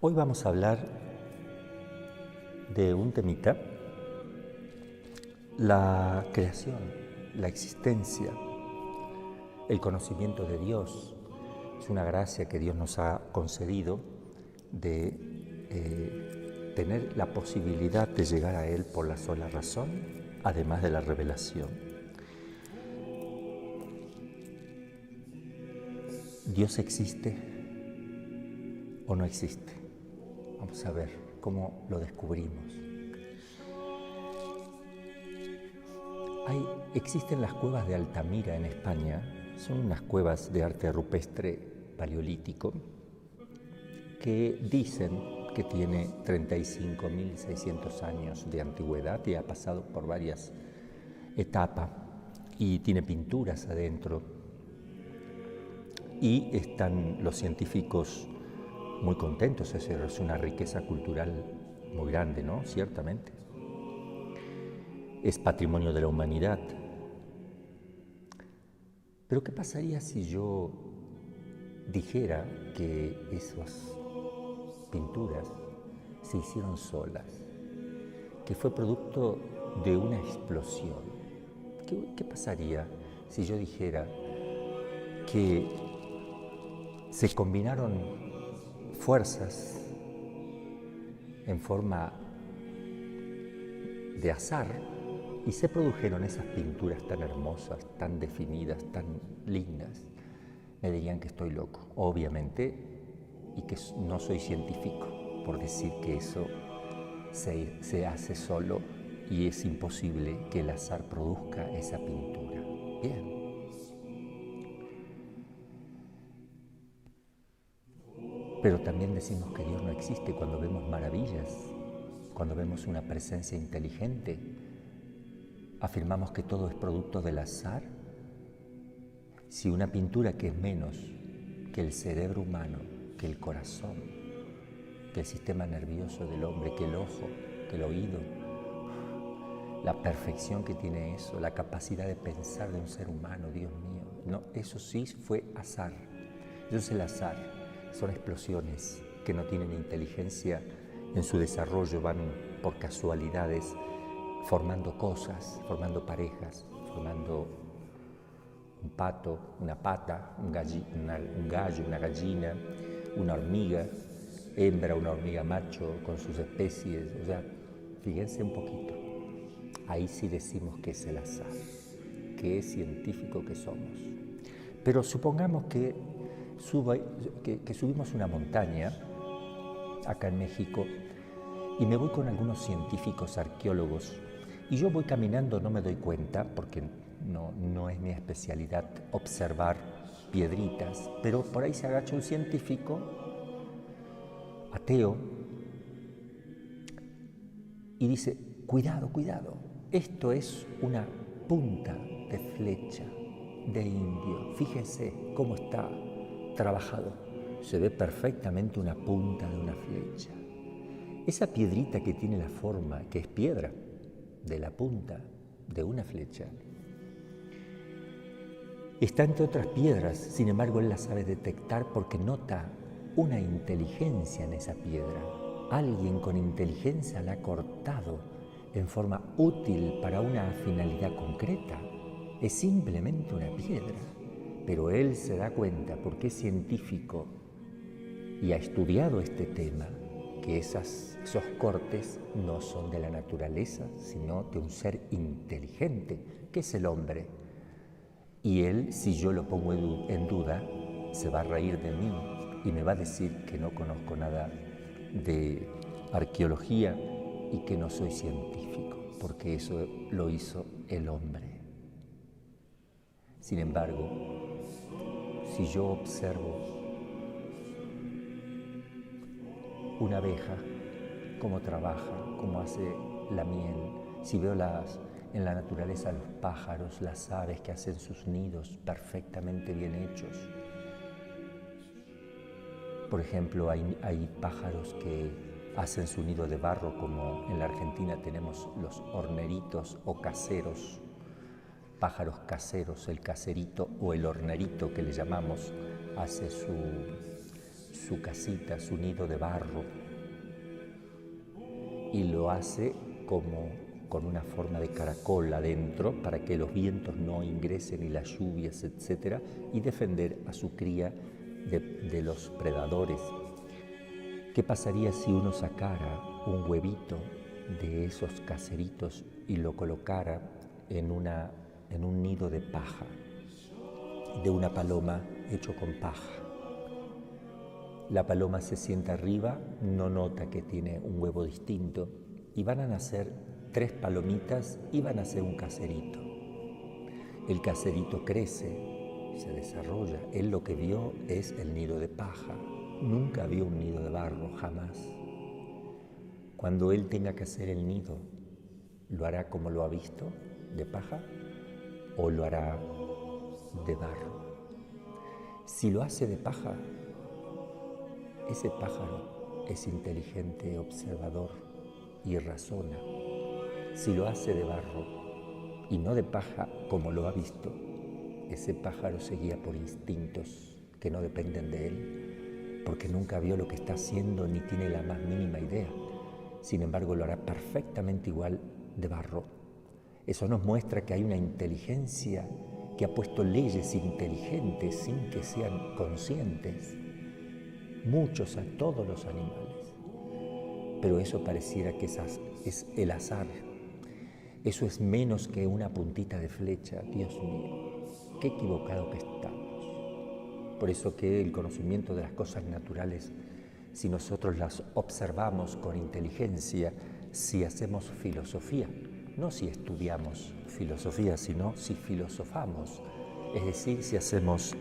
Hoy vamos a hablar de un temita, la creación, la existencia, el conocimiento de Dios. Es una gracia que Dios nos ha concedido de tener la posibilidad de llegar a Él por la sola razón, además de la revelación. ¿Dios existe o no existe? Vamos a ver cómo lo descubrimos. Existen las cuevas de Altamira en España, son unas cuevas de arte rupestre paleolítico que dicen que tiene 35.600 años de antigüedad y ha pasado por varias etapas y tiene pinturas adentro. Y están los científicos muy contentos, es una riqueza cultural muy grande, ¿no? Ciertamente. Es patrimonio de la humanidad. Pero ¿qué pasaría si yo dijera que esas pinturas se hicieron solas, que fue producto de una explosión? ¿Qué pasaría si yo dijera que se combinaron fuerzas en forma de azar y se produjeron esas pinturas tan hermosas, tan definidas, tan lindas? Me dirían que estoy loco, obviamente, y que no soy científico por decir que eso se hace solo y es imposible que el azar produzca esa pintura. Bien. Pero también decimos que Dios no existe cuando vemos maravillas, cuando vemos una presencia inteligente. Afirmamos que todo es producto del azar. Si una pintura que es menos que el cerebro humano, que el corazón, que el sistema nervioso del hombre, que el ojo, que el oído, la perfección que tiene eso, la capacidad de pensar de un ser humano, Dios mío, no, eso sí fue azar. Eso es el azar. Son explosiones que no tienen inteligencia en su desarrollo, van por casualidades, formando cosas, formando parejas, formando un pato, una pata, un gallo, una gallina, una hormiga, hembra, una hormiga macho con sus especies. O sea, fíjense un poquito. Ahí sí decimos que es el azar, que es científico que somos. Pero supongamos que subimos una montaña acá en México y me voy con algunos científicos, arqueólogos, y yo voy caminando, no me doy cuenta porque no es mi especialidad observar piedritas, pero por ahí se agacha un científico ateo y dice: cuidado, cuidado, esto es una punta de flecha de indio, fíjense cómo está trabajado, se ve perfectamente una punta de una flecha. Esa piedrita que tiene la forma, que es piedra, de la punta de una flecha, está entre otras piedras, sin embargo él la sabe detectar porque nota una inteligencia en esa piedra. Alguien con inteligencia la ha cortado en forma útil para una finalidad concreta. Es simplemente una piedra. Pero él se da cuenta, porque es científico y ha estudiado este tema, que esos cortes no son de la naturaleza, sino de un ser inteligente, que es el hombre. Y él, si yo lo pongo en duda, se va a reír de mí y me va a decir que no conozco nada de arqueología y que no soy científico, porque eso lo hizo el hombre. Sin embargo, si yo observo una abeja, cómo trabaja, cómo hace la miel, si veo en la naturaleza los pájaros, las aves que hacen sus nidos perfectamente bien hechos. Por ejemplo, hay pájaros que hacen su nido de barro, como en la Argentina tenemos los horneritos o caseros, pájaros caseros, el caserito o el hornerito que le llamamos, hace su casita, su nido de barro, y lo hace como con una forma de caracol adentro para que los vientos no ingresen y las lluvias, etc., y defender a su cría de los predadores. ¿Qué pasaría si uno sacara un huevito de esos caseritos y lo colocara en un nido de paja, de una paloma hecho con paja? La paloma se sienta arriba, no nota que tiene un huevo distinto, y van a nacer 3 palomitas y van a hacer un caserito. El caserito crece, se desarrolla. Él lo que vio es el nido de paja. Nunca vio un nido de barro, jamás. Cuando él tenga que hacer el nido, ¿lo hará como lo ha visto, de paja, o lo hará de barro? Si lo hace de paja, ese pájaro es inteligente, observador y razona. Si lo hace de barro y no de paja como lo ha visto, ese pájaro se guía por instintos que no dependen de él, porque nunca vio lo que está haciendo ni tiene la más mínima idea. Sin embargo, lo hará perfectamente igual de barro. Eso nos muestra que hay una inteligencia que ha puesto leyes inteligentes sin que sean conscientes, muchos a todos los animales. Pero eso pareciera que es el azar. Eso es menos que una puntita de flecha. Dios mío, qué equivocado que estamos. Por eso que el conocimiento de las cosas naturales, si nosotros las observamos con inteligencia, si hacemos filosofía, no si estudiamos filosofía, sino si filosofamos, es decir, si hacemos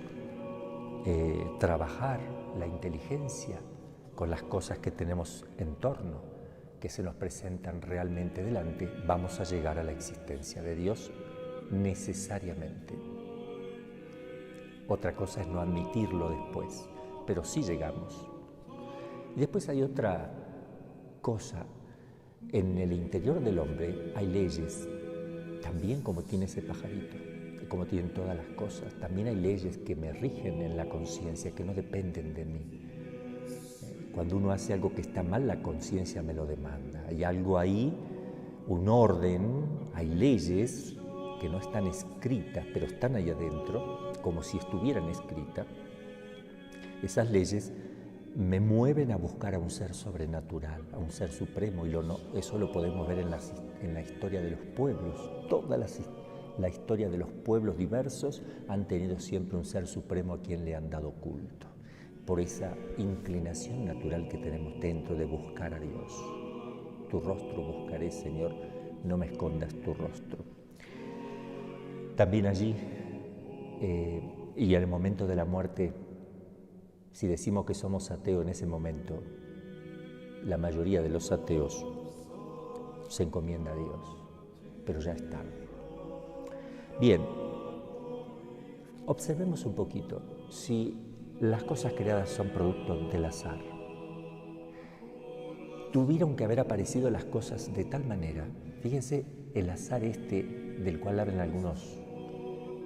trabajar la inteligencia con las cosas que tenemos en torno, que se nos presentan realmente delante, vamos a llegar a la existencia de Dios necesariamente. Otra cosa es no admitirlo después, pero sí llegamos. Y después hay otra cosa. En el interior del hombre hay leyes, también como tiene ese pajarito, como tienen todas las cosas. También hay leyes que me rigen en la conciencia, que no dependen de mí. Cuando uno hace algo que está mal, la conciencia me lo demanda. Hay algo ahí, un orden, hay leyes que no están escritas, pero están ahí adentro, como si estuvieran escritas. Esas leyes me mueven a buscar a un ser sobrenatural, a un ser supremo, y eso lo podemos ver en la historia de los pueblos. Toda la historia de los pueblos diversos han tenido siempre un ser supremo a quien le han dado culto, por esa inclinación natural que tenemos dentro de buscar a Dios. Tu rostro buscaré, Señor, no me escondas tu rostro. También allí, y en el momento de la muerte, si decimos que somos ateos en ese momento, la mayoría de los ateos se encomienda a Dios, pero ya es tarde. Bien, observemos un poquito. Si las cosas creadas son producto del azar, tuvieron que haber aparecido las cosas de tal manera. Fíjense el azar del cual hablan algunos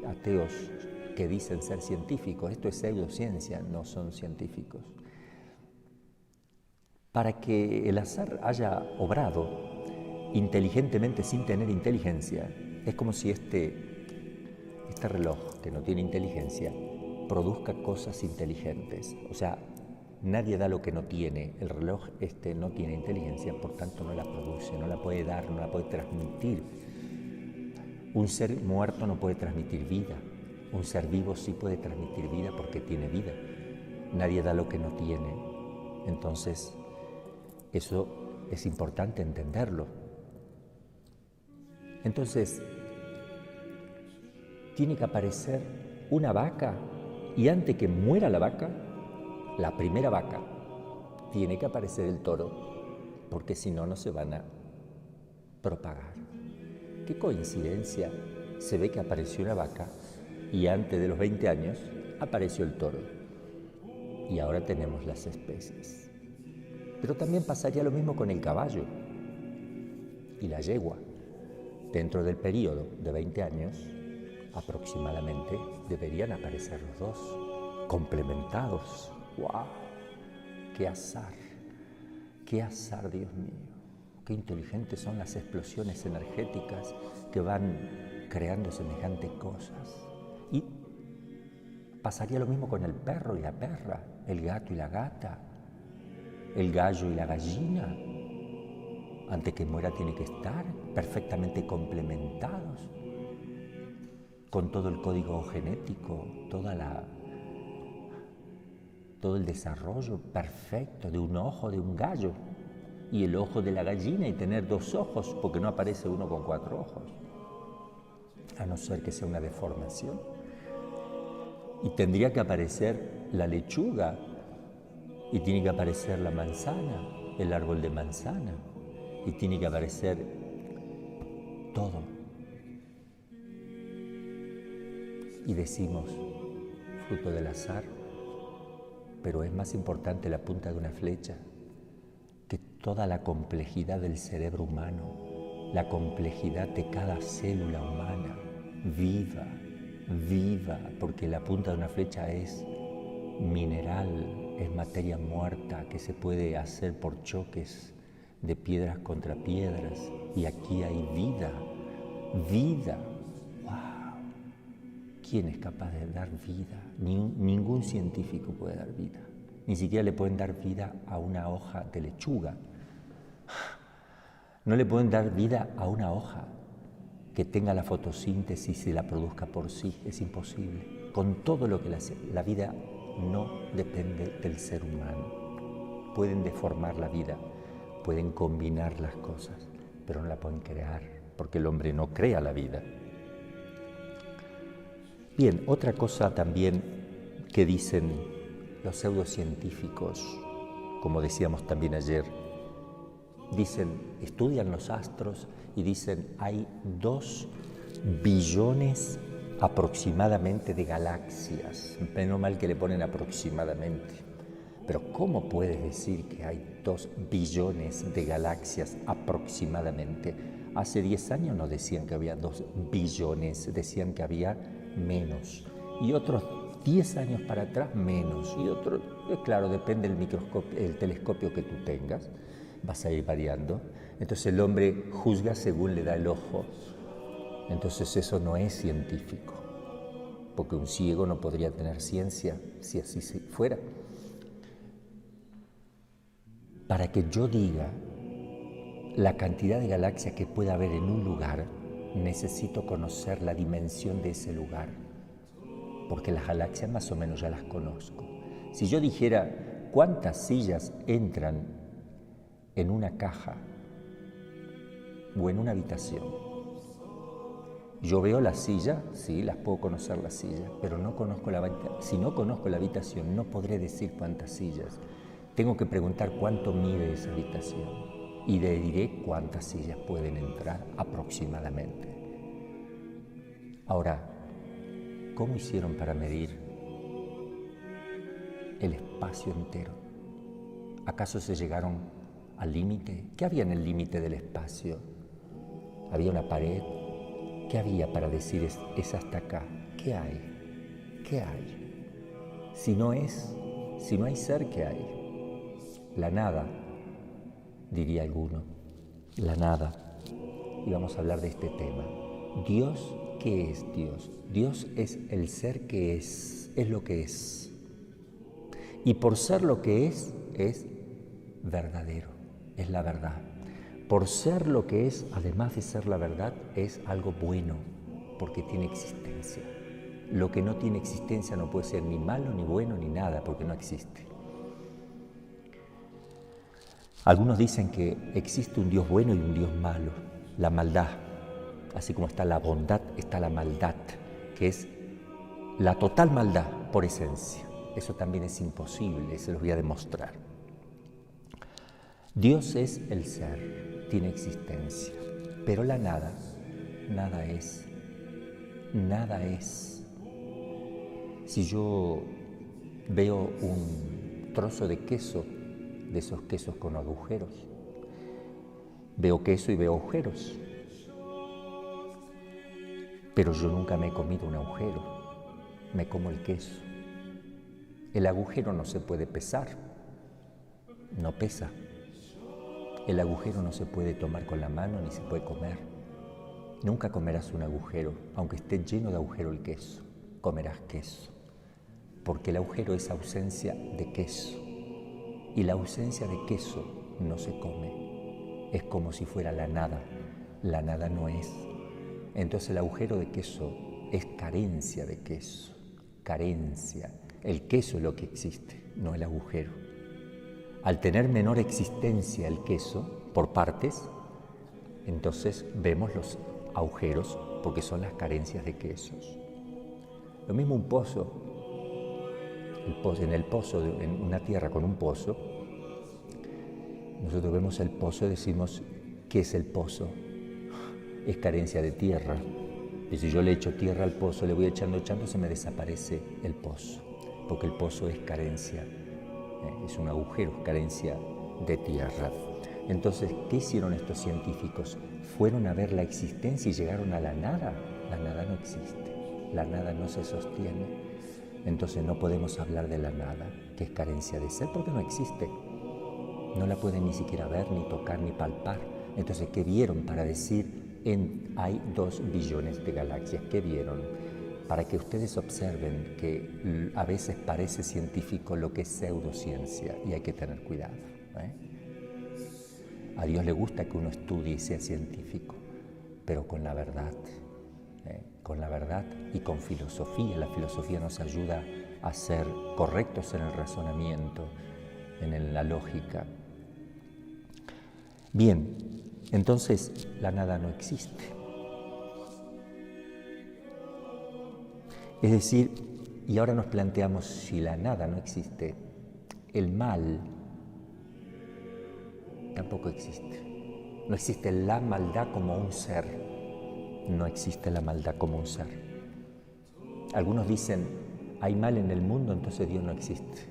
ateos que dicen ser científicos. Esto es pseudociencia, no son científicos. Para que el azar haya obrado inteligentemente sin tener inteligencia, es como si este reloj, que no tiene inteligencia, produzca cosas inteligentes. O sea, nadie da lo que no tiene. El reloj no tiene inteligencia, por tanto no la produce, no la puede dar, no la puede transmitir. Un ser muerto no puede transmitir vida. Un ser vivo sí puede transmitir vida porque tiene vida. Nadie da lo que no tiene. Entonces, eso es importante entenderlo. Entonces, tiene que aparecer una vaca, y antes que muera la vaca, la primera vaca, tiene que aparecer el toro, porque si no, no se van a propagar. Qué coincidencia, se ve que apareció una vaca y antes de los 20 años apareció el toro. Y ahora tenemos las especies. Pero también pasaría lo mismo con el caballo y la yegua. Dentro del periodo de 20 años, aproximadamente, deberían aparecer los dos, complementados. ¡Wow! qué azar, Dios mío. Qué inteligentes son las explosiones energéticas que van creando semejantes cosas. Y pasaría lo mismo con el perro y la perra, el gato y la gata, el gallo y la gallina. Antes que muera tiene que estar perfectamente complementados, con todo el código genético, todo el desarrollo perfecto de un ojo de un gallo y el ojo de la gallina y tener 2 ojos, porque no aparece uno con 4 ojos, a no ser que sea una deformación. Y tendría que aparecer la lechuga y tiene que aparecer la manzana, el árbol de manzana, y tiene que aparecer todo. Y decimos, fruto del azar, pero es más importante la punta de una flecha que toda la complejidad del cerebro humano, la complejidad de cada célula humana, viva, porque la punta de una flecha es mineral, es materia muerta que se puede hacer por choques de piedras contra piedras, y aquí hay vida. ¡Wow! ¿Quién es capaz de dar vida? Ningún científico puede dar vida. Ni siquiera le pueden dar vida a una hoja de lechuga. No le pueden dar vida a una hoja que tenga la fotosíntesis y la produzca por sí. Es imposible. Con todo lo que la vida no depende del ser humano. Pueden deformar la vida, pueden combinar las cosas, pero no la pueden crear, porque el hombre no crea la vida. Bien, otra cosa también que dicen los pseudocientíficos, como decíamos también ayer, estudian los astros y dicen hay 2 billones aproximadamente de galaxias. Menos mal que le ponen aproximadamente. Pero ¿cómo puedes decir que hay 2 billones de galaxias aproximadamente? Hace 10 años no decían que había 2 billones, decían que había menos. Y otros 10 años para atrás menos. Y otros, claro, depende del microscopio, el telescopio que tú tengas, vas a ir variando. Entonces el hombre juzga según le da el ojo. Entonces eso no es científico, porque un ciego no podría tener ciencia si así fuera. Para que yo diga la cantidad de galaxias que puede haber en un lugar, necesito conocer la dimensión de ese lugar, porque las galaxias más o menos ya las conozco. Si yo dijera cuántas sillas entran en una caja o en una habitación, yo veo la silla, sí, las puedo conocer las sillas, pero no conozco la habitación. Si no conozco la habitación, no podré decir cuántas sillas. Tengo que preguntar cuánto mide esa habitación y le diré cuántas sillas pueden entrar aproximadamente. Ahora, ¿cómo hicieron para medir el espacio entero? ¿Acaso se llegaron al límite? ¿Qué había en el límite del espacio? ¿Había una pared? ¿Qué había para decir es hasta acá? ¿Qué hay? ¿Qué hay? Si no hay ser, ¿qué hay? La nada, diría alguno. La nada. Y vamos a hablar de este tema. Dios, ¿qué es Dios? Dios es el ser que es lo que es. Y por ser lo que es verdadero, es la verdad. Por ser lo que es, además de ser la verdad, es algo bueno, porque tiene existencia. Lo que no tiene existencia no puede ser ni malo, ni bueno, ni nada, porque no existe. Algunos dicen que existe un Dios bueno y un Dios malo, la maldad. Así como está la bondad, está la maldad, que es la total maldad por esencia. Eso también es imposible, se los voy a demostrar. Dios es el ser, tiene existencia, pero la nada, nada es, nada es. Si yo veo un trozo de queso, de esos quesos con agujeros, veo queso y veo agujeros, pero yo nunca me he comido un agujero, me como el queso. El agujero no se puede pesar, no pesa. El agujero no se puede tomar con la mano ni se puede comer. Nunca comerás un agujero, aunque esté lleno de agujero el queso, comerás queso. Porque el agujero es ausencia de queso. Y la ausencia de queso no se come. Es como si fuera la nada. La nada no es. Entonces el agujero de queso es carencia de queso. Carencia. El queso es lo que existe, no el agujero. Al tener menor existencia el queso, por partes, entonces vemos los agujeros porque son las carencias de quesos. Lo mismo un pozo. En el pozo, en una tierra con un pozo, nosotros vemos el pozo y decimos, ¿qué es el pozo? Es carencia de tierra. Y si yo le echo tierra al pozo, le voy echando, se me desaparece el pozo, porque el pozo es carencia, es un agujero, carencia de tierra. Entonces, ¿qué hicieron estos científicos? Fueron a ver la existencia y llegaron a la nada. La nada no existe, la nada no se sostiene. Entonces no podemos hablar de la nada, que es carencia de ser, porque no existe. No la pueden ni siquiera ver, ni tocar, ni palpar. Entonces, ¿qué vieron para decir hay 2 billones de galaxias? ¿Qué vieron? Para que ustedes observen que a veces parece científico lo que es pseudociencia y hay que tener cuidado. A Dios le gusta que uno estudie y sea científico, pero con la verdad. Con la verdad y con filosofía. La filosofía nos ayuda a ser correctos en el razonamiento, en la lógica. Bien, entonces la nada no existe. Es decir, y ahora nos planteamos, si la nada no existe, el mal tampoco existe. No existe la maldad como un ser. No existe la maldad como un ser. Algunos dicen, hay mal en el mundo, entonces Dios no existe.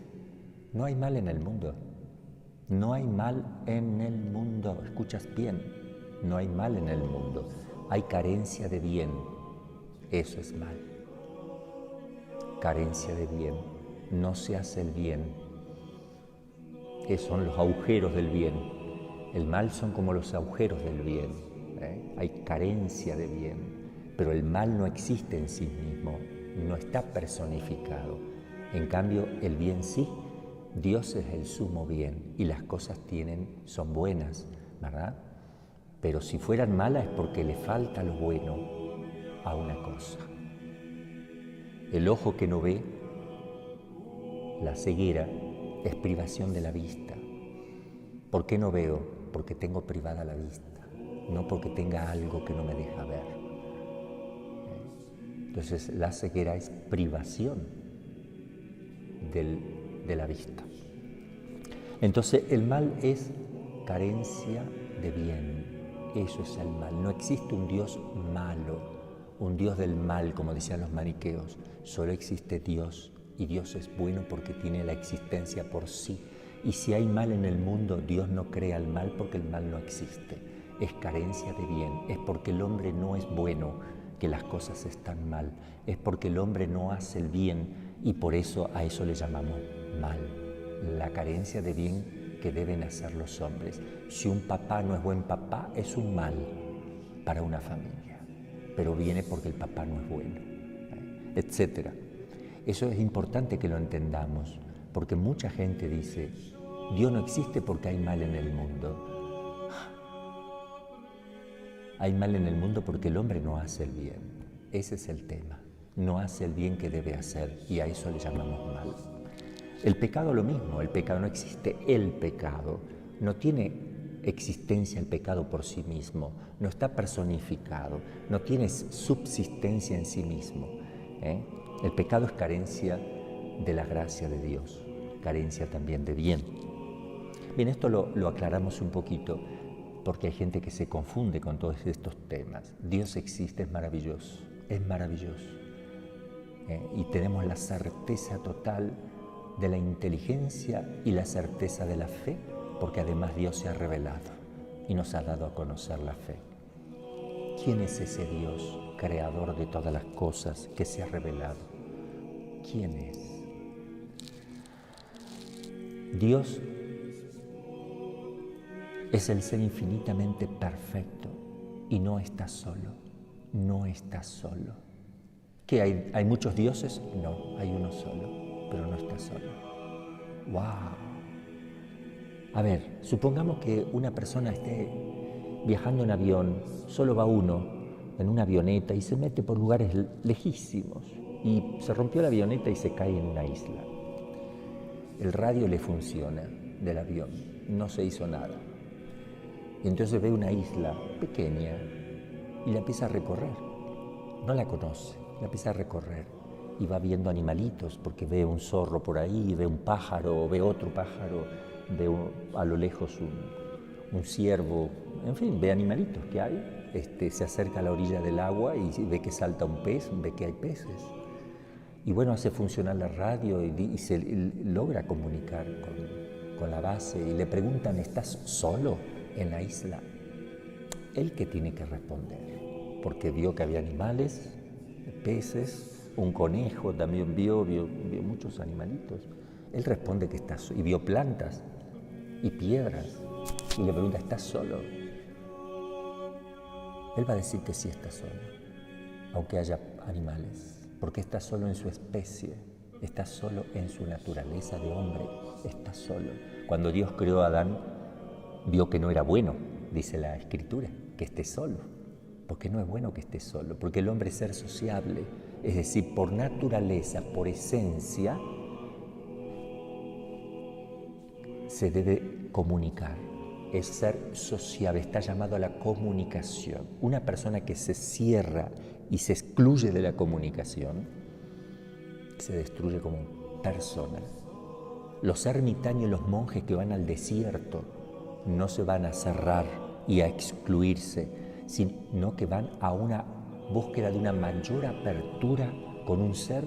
No hay mal en el mundo. No hay mal en el mundo. Escuchas bien, no hay mal en el mundo. Hay carencia de bien. Eso es mal. Carencia de bien. No se hace el bien. Esos son los agujeros del bien. El mal son como los agujeros del bien. Hay carencia de bien, pero el mal no existe en sí mismo, no está personificado. En cambio, el bien sí. Dios es el sumo bien y las cosas son buenas, ¿verdad? Pero si fueran malas es porque le falta lo bueno a una cosa. El ojo que no ve, la ceguera, es privación de la vista. ¿Por qué no veo? Porque tengo privada la vista. No porque tenga algo que no me deja ver. Entonces la ceguera es privación de la vista. Entonces el mal es carencia de bien. Eso es el mal. No existe un Dios malo, un Dios del mal, como decían los maniqueos. Solo existe Dios, y Dios es bueno porque tiene la existencia por sí. Y si hay mal en el mundo, Dios no crea el mal porque el mal no existe. Es carencia de bien, es porque el hombre no es bueno que las cosas están mal, es porque el hombre no hace el bien y por eso a eso le llamamos mal, la carencia de bien que deben hacer los hombres. Si un papá no es buen papá, es un mal para una familia, pero viene porque el papá no es bueno, etc. Eso es importante que lo entendamos, porque mucha gente dice, Dios no existe porque hay mal en el mundo. Hay mal en el mundo porque el hombre no hace el bien. Ese es el tema. No hace el bien que debe hacer y a eso le llamamos mal. El pecado lo mismo. El pecado no existe. El pecado no tiene existencia el pecado por sí mismo. No está personificado. No tiene subsistencia en sí mismo. El pecado es carencia de la gracia de Dios. Carencia también de bien. Bien, esto lo aclaramos un poquito, porque hay gente que se confunde con todos estos temas. Dios existe, es maravilloso, y tenemos la certeza total de la inteligencia y la certeza de la fe, porque además Dios se ha revelado y nos ha dado a conocer la fe. ¿Quién es ese Dios, creador de todas las cosas, que se ha revelado? ¿Quién es? Dios Es el ser infinitamente perfecto y no está solo, no está solo. ¿Qué hay? ¿Hay muchos dioses? No, hay uno solo, pero no está solo. ¡Wow! A ver, supongamos que una persona esté viajando en avión, solo va uno en una avioneta y se mete por lugares lejísimos y se rompió la avioneta y se cae en una isla. El radio le funciona del avión, no se hizo nada. Y entonces ve una isla pequeña y la empieza a recorrer. No la conoce, la empieza a recorrer y va viendo animalitos porque ve un zorro por ahí, ve un pájaro, ve otro pájaro, ve a lo lejos un ciervo, en fin, ve animalitos que hay. Se acerca a la orilla del agua y ve que salta un pez, ve que hay peces. Y bueno, hace funcionar la radio y se logra comunicar con la base y le preguntan, ¿estás solo en la isla? Él que tiene que responder, porque vio que había animales, peces, un conejo también vio muchos animalitos. Él responde que está solo, y vio plantas y piedras, y le pregunta, ¿estás solo? Él va a decir que sí está solo, aunque haya animales, porque está solo en su especie, está solo en su naturaleza de hombre, está solo. Cuando Dios creó a Adán, vio que no era bueno, dice la Escritura, que esté solo, porque no es bueno que esté solo, porque el hombre es ser sociable, es decir, por naturaleza, por esencia, se debe comunicar, es ser sociable, está llamado a la comunicación. Una persona que se cierra y se excluye de la comunicación, se destruye como persona. Los ermitaños y los monjes que van al desierto no se van a cerrar y a excluirse, sino que van a una búsqueda de una mayor apertura con un ser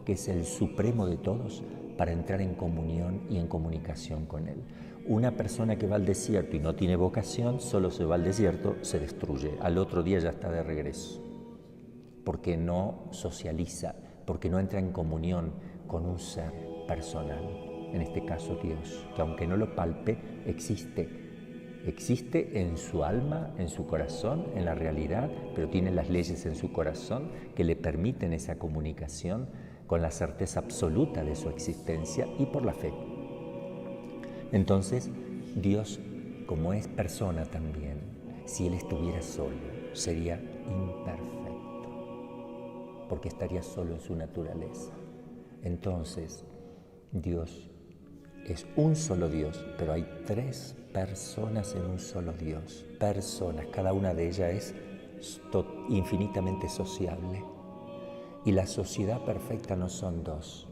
que es el supremo de todos para entrar en comunión y en comunicación con él. Una persona que va al desierto y no tiene vocación, solo se va al desierto, se destruye. Al otro día ya está de regreso, porque no socializa, porque no entra en comunión con un ser personal, en este caso Dios, que aunque no lo palpe, existe en su alma, en su corazón, en la realidad, pero tiene las leyes en su corazón que le permiten esa comunicación con la certeza absoluta de su existencia y por la fe. Entonces, Dios, como es persona también, si Él estuviera solo, sería imperfecto, porque estaría solo en su naturaleza. Entonces, Dios es un solo Dios, pero hay tres personas en un solo Dios. Personas, cada una de ellas es infinitamente sociable. Y la sociedad perfecta no son dos.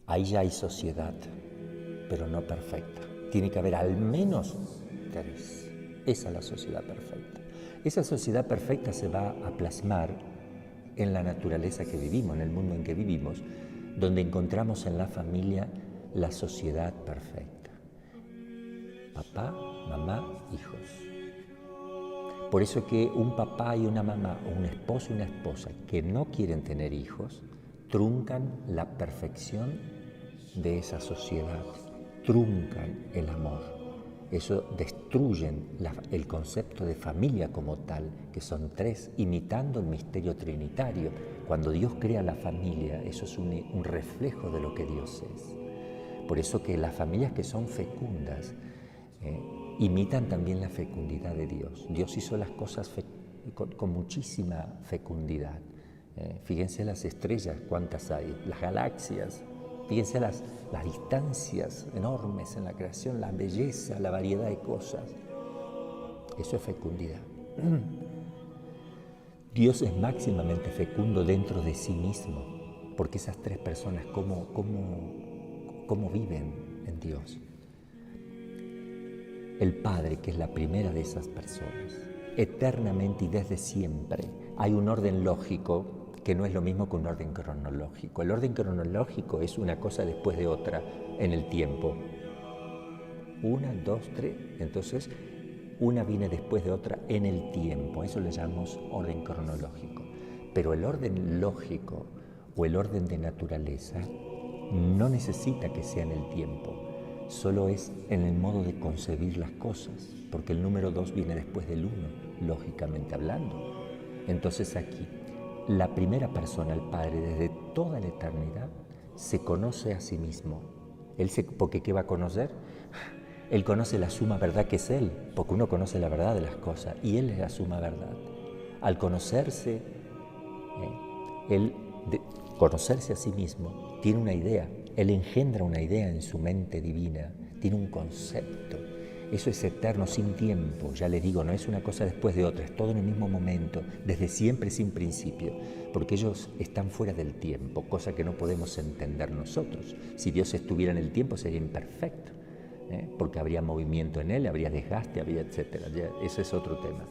Ahí ya hay sociedad, pero no perfecta. Tiene que haber al menos tres. Esa es la sociedad perfecta. Esa sociedad perfecta se va a plasmar en la naturaleza que vivimos, en el mundo en que vivimos, donde encontramos en la familia la sociedad perfecta. Papá, mamá, hijos. Por eso que un papá y una mamá, o un esposo y una esposa que no quieren tener hijos, truncan la perfección de esa sociedad, truncan el amor. Eso destruyen el concepto de familia como tal, que son tres, imitando el misterio trinitario. Cuando Dios crea la familia, eso es un reflejo de lo que Dios es. Por eso que las familias que son fecundas imitan también la fecundidad de Dios. Dios hizo las cosas con muchísima fecundidad. Fíjense las estrellas, cuántas hay, las galaxias, fíjense las distancias enormes en la creación, la belleza, la variedad de cosas. Eso es fecundidad. Dios es máximamente fecundo dentro de sí mismo, porque esas tres personas, ¿cómo viven en Dios? El Padre, que es la primera de esas personas, eternamente y desde siempre, hay un orden lógico que no es lo mismo que un orden cronológico. El orden cronológico es una cosa después de otra en el tiempo. Una, dos, tres, entonces una viene después de otra en el tiempo. Eso le llamamos orden cronológico. Pero el orden lógico o el orden de naturaleza no necesita que sea en el tiempo, solo es en el modo de concebir las cosas, porque el número 2 viene después del 1, lógicamente hablando. Entonces aquí, la primera persona, el Padre, desde toda la eternidad, se conoce a sí mismo. Porque ¿qué va a conocer? Él conoce la suma verdad que es Él, porque uno conoce la verdad de las cosas, y Él es la suma verdad. Al conocerse, conocerse a sí mismo, tiene una idea. Él engendra una idea en su mente divina, tiene un concepto. Eso es eterno, sin tiempo, ya le digo, no es una cosa después de otra, es todo en el mismo momento, desde siempre, sin principio, porque ellos están fuera del tiempo, cosa que no podemos entender nosotros. Si Dios estuviera en el tiempo sería imperfecto, porque habría movimiento en Él, habría desgaste, habría etcétera. Ese es otro tema.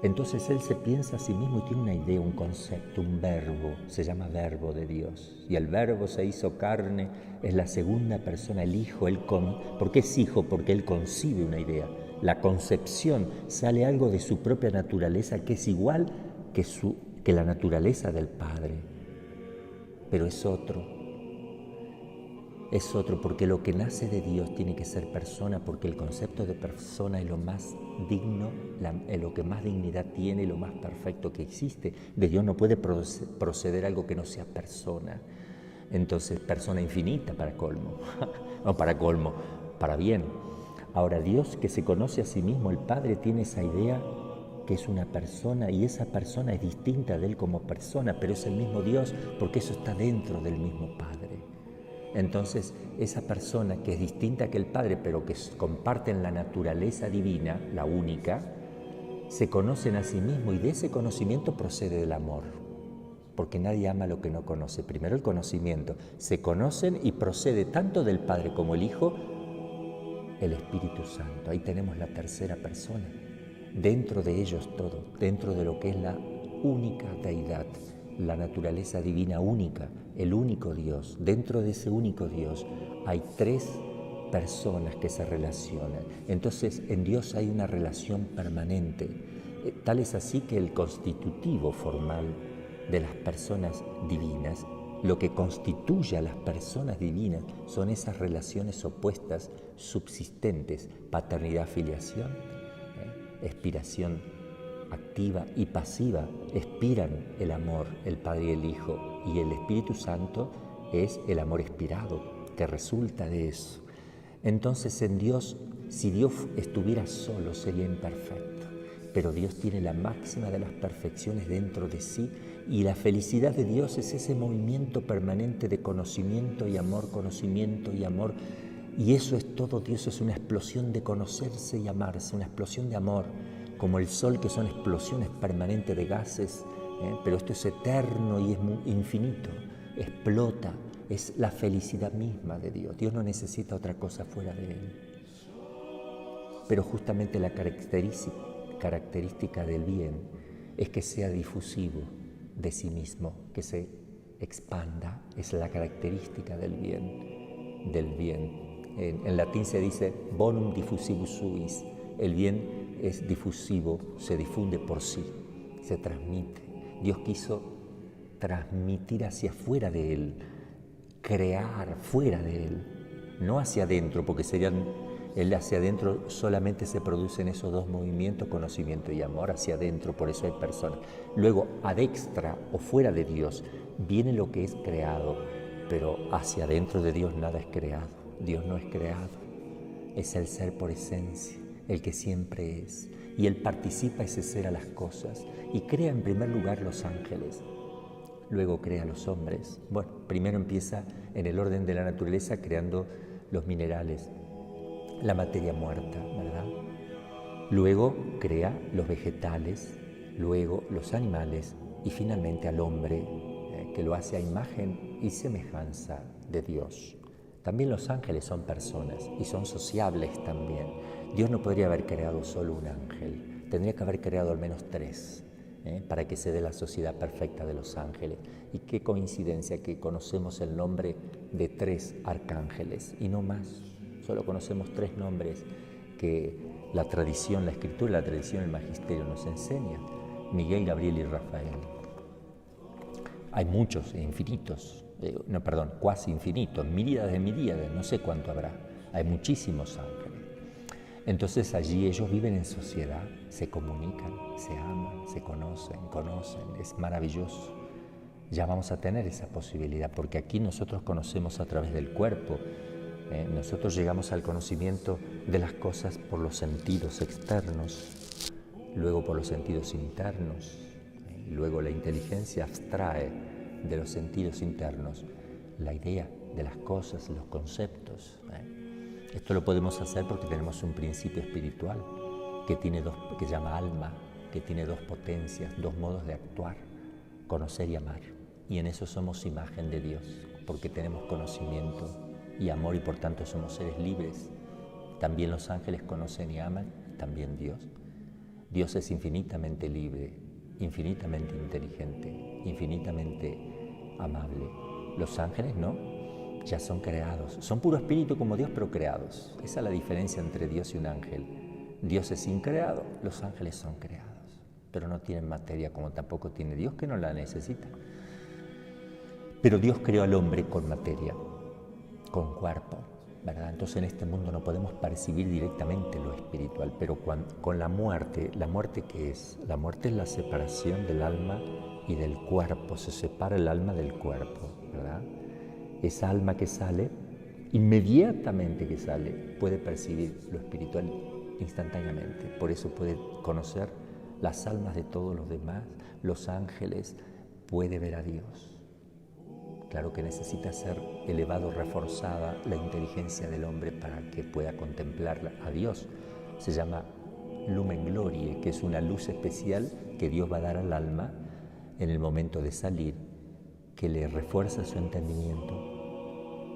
Entonces Él se piensa a sí mismo y tiene una idea, un concepto, un verbo, se llama verbo de Dios. Y el verbo se hizo carne, es la segunda persona, el Hijo. ¿Por qué es Hijo? Porque Él concibe una idea. La concepción, sale algo de su propia naturaleza que es igual que la naturaleza del Padre. Pero es otro porque lo que nace de Dios tiene que ser persona, porque el concepto de persona es lo más digno, lo que más dignidad tiene, lo más perfecto que existe. De Dios no puede proceder algo que no sea persona. Entonces, persona infinita para colmo, no para colmo, para bien. Ahora, Dios que se conoce a sí mismo, el Padre tiene esa idea que es una persona, y esa persona es distinta de Él como persona, pero es el mismo Dios, porque eso está dentro del mismo Padre. Entonces, esa persona que es distinta que el Padre, pero que comparten la naturaleza divina, la única, se conocen a sí mismos, y de ese conocimiento procede el amor, porque nadie ama lo que no conoce. Primero el conocimiento, se conocen y procede tanto del Padre como el Hijo, el Espíritu Santo. Ahí tenemos la tercera persona, dentro de ellos todo, dentro de lo que es la única deidad, la naturaleza divina única, el único Dios. Dentro de ese único Dios hay tres personas que se relacionan. Entonces en Dios hay una relación permanente. Tal es así que el constitutivo formal de las personas divinas, lo que constituye a las personas divinas son esas relaciones opuestas subsistentes: paternidad, filiación, expiración activa y pasiva, expiran el amor, el Padre y el Hijo, y el Espíritu Santo es el amor expirado que resulta de eso. Entonces en Dios, si Dios estuviera solo, sería imperfecto, pero Dios tiene la máxima de las perfecciones dentro de sí, y la felicidad de Dios es ese movimiento permanente de conocimiento y amor, y eso es todo. Dios es una explosión de conocerse y amarse, una explosión de amor, como el sol, que son explosiones permanentes de gases, pero esto es eterno y es infinito, explota, es la felicidad misma de Dios. Dios no necesita otra cosa fuera de Él. Pero justamente la característica del bien es que sea difusivo de sí mismo, que se expanda, es la característica del bien. En latín se dice bonum diffusivus suis, el bien es difusivo, se difunde por sí, se transmite. Dios quiso transmitir hacia afuera de Él, crear fuera de Él, no hacia adentro, porque Él hacia adentro solamente se producen esos dos movimientos, conocimiento y amor, hacia adentro, por eso hay personas. Luego, ad extra o fuera de Dios, viene lo que es creado, pero hacia adentro de Dios nada es creado. Dios no es creado, es el ser por esencia, el que siempre es, y Él participa ese ser a las cosas, y crea en primer lugar los ángeles, luego crea los hombres. Bueno, primero empieza en el orden de la naturaleza creando los minerales, la materia muerta, ¿verdad? Luego crea los vegetales, luego los animales, y finalmente al hombre, que lo hace a imagen y semejanza de Dios. También los ángeles son personas y son sociables también. Dios no podría haber creado solo un ángel, tendría que haber creado al menos tres, para que se dé la sociedad perfecta de los ángeles. Y qué coincidencia que conocemos el nombre de tres arcángeles y no más. Solo conocemos tres nombres que la tradición, la escritura, la tradición, el magisterio nos enseña: Miguel, Gabriel y Rafael. Hay muchos, infinitos, cuasi infinitos, miríades de miríades, no sé cuánto habrá, hay muchísimos ángeles. Entonces allí ellos viven en sociedad, se comunican, se aman, se conocen, es maravilloso. Ya vamos a tener esa posibilidad, porque aquí nosotros conocemos a través del cuerpo. Nosotros llegamos al conocimiento de las cosas por los sentidos externos, luego por los sentidos internos, luego la inteligencia abstrae de los sentidos internos la idea de las cosas, los conceptos. Esto lo podemos hacer porque tenemos un principio espiritual que se llama alma, que tiene dos potencias, dos modos de actuar, conocer y amar. Y en eso somos imagen de Dios, porque tenemos conocimiento y amor y por tanto somos seres libres. También los ángeles conocen y aman, también Dios. Dios es infinitamente libre, infinitamente inteligente, infinitamente amable. Los ángeles no, ya son creados. Son puro espíritu como Dios, pero creados. Esa es la diferencia entre Dios y un ángel. Dios es increado, los ángeles son creados, pero no tienen materia como tampoco tiene Dios, que no la necesita. Pero Dios creó al hombre con materia, con cuerpo, ¿verdad? Entonces en este mundo no podemos percibir directamente lo espiritual, pero con la muerte ¿qué es? La muerte es la separación del alma y del cuerpo, se separa el alma del cuerpo, ¿verdad? Esa alma que sale, inmediatamente que sale, puede percibir lo espiritual instantáneamente, por eso puede conocer las almas de todos los demás, los ángeles, puede ver a Dios. Claro que necesita ser elevado, reforzada la inteligencia del hombre para que pueda contemplar a Dios. Se llama Lumen Gloriae, que es una luz especial que Dios va a dar al alma en el momento de salir, que le refuerza su entendimiento,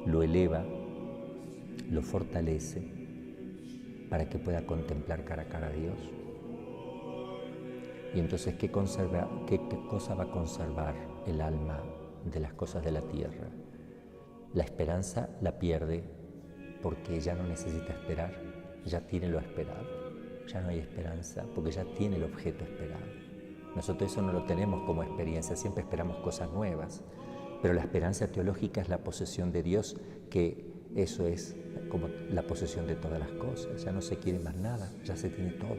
lo eleva, lo fortalece para que pueda contemplar cara a cara a Dios. Y entonces, ¿qué cosa va a conservar el alma de las cosas de la tierra? La esperanza la pierde porque ya no necesita esperar, ya tiene lo esperado. Ya no hay esperanza porque ya tiene el objeto esperado. Nosotros eso no lo tenemos como experiencia, siempre esperamos cosas nuevas, pero la esperanza teológica es la posesión de Dios, que eso es como la posesión de todas las cosas, ya no se quiere más nada, ya se tiene todo.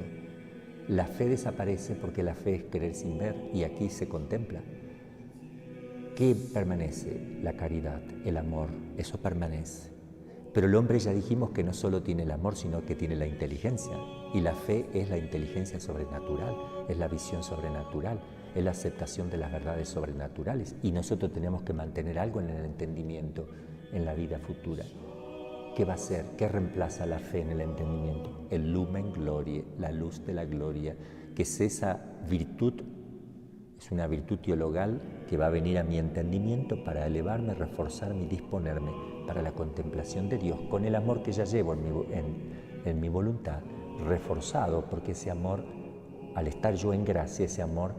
La fe desaparece porque la fe es creer sin ver y aquí se contempla. ¿Qué permanece? La caridad, el amor, eso permanece. Pero el hombre ya dijimos que no solo tiene el amor, sino que tiene la inteligencia. Y la fe es la inteligencia sobrenatural, es la visión sobrenatural, es la aceptación de las verdades sobrenaturales. Y nosotros tenemos que mantener algo en el entendimiento en la vida futura. ¿Qué va a ser? ¿Qué reemplaza la fe en el entendimiento? El Lumen Gloriae, la luz de la gloria, que es esa virtud. Es una virtud teologal que va a venir a mi entendimiento para elevarme, reforzarme y disponerme para la contemplación de Dios con el amor que ya llevo en mi voluntad, reforzado porque ese amor, al estar yo en gracia, ese amor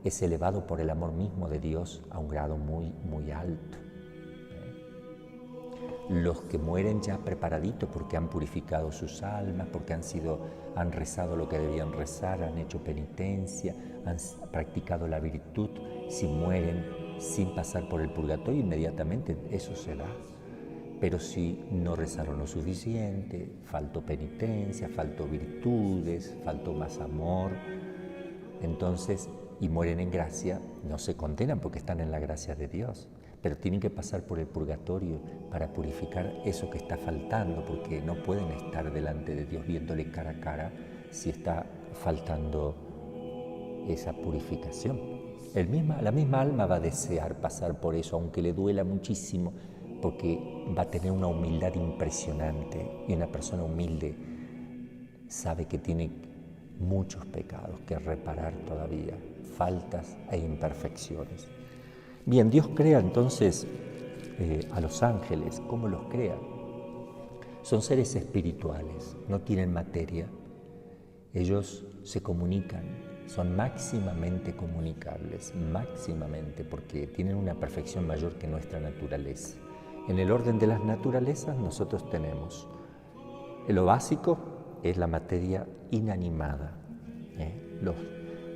es elevado por el amor mismo de Dios a un grado muy, muy alto. Los que mueren ya preparaditos porque han purificado sus almas, porque han rezado lo que debían rezar, han hecho penitencia, han practicado la virtud, si mueren sin pasar por el purgatorio, inmediatamente eso se da. Pero si no rezaron lo suficiente, faltó penitencia, faltó virtudes, faltó más amor, entonces, y mueren en gracia, no se condenan porque están en la gracia de Dios, pero tienen que pasar por el purgatorio para purificar eso que está faltando, porque no pueden estar delante de Dios viéndole cara a cara si está faltando esa purificación. La misma alma va a desear pasar por eso, aunque le duela muchísimo, porque va a tener una humildad impresionante, y una persona humilde sabe que tiene muchos pecados que reparar todavía, faltas e imperfecciones. Bien, Dios crea entonces a los ángeles. ¿Cómo los crea? Son seres espirituales, no tienen materia. Ellos se comunican, son máximamente comunicables, máximamente, porque tienen una perfección mayor que nuestra naturaleza. En el orden de las naturalezas nosotros tenemos, lo básico es la materia inanimada,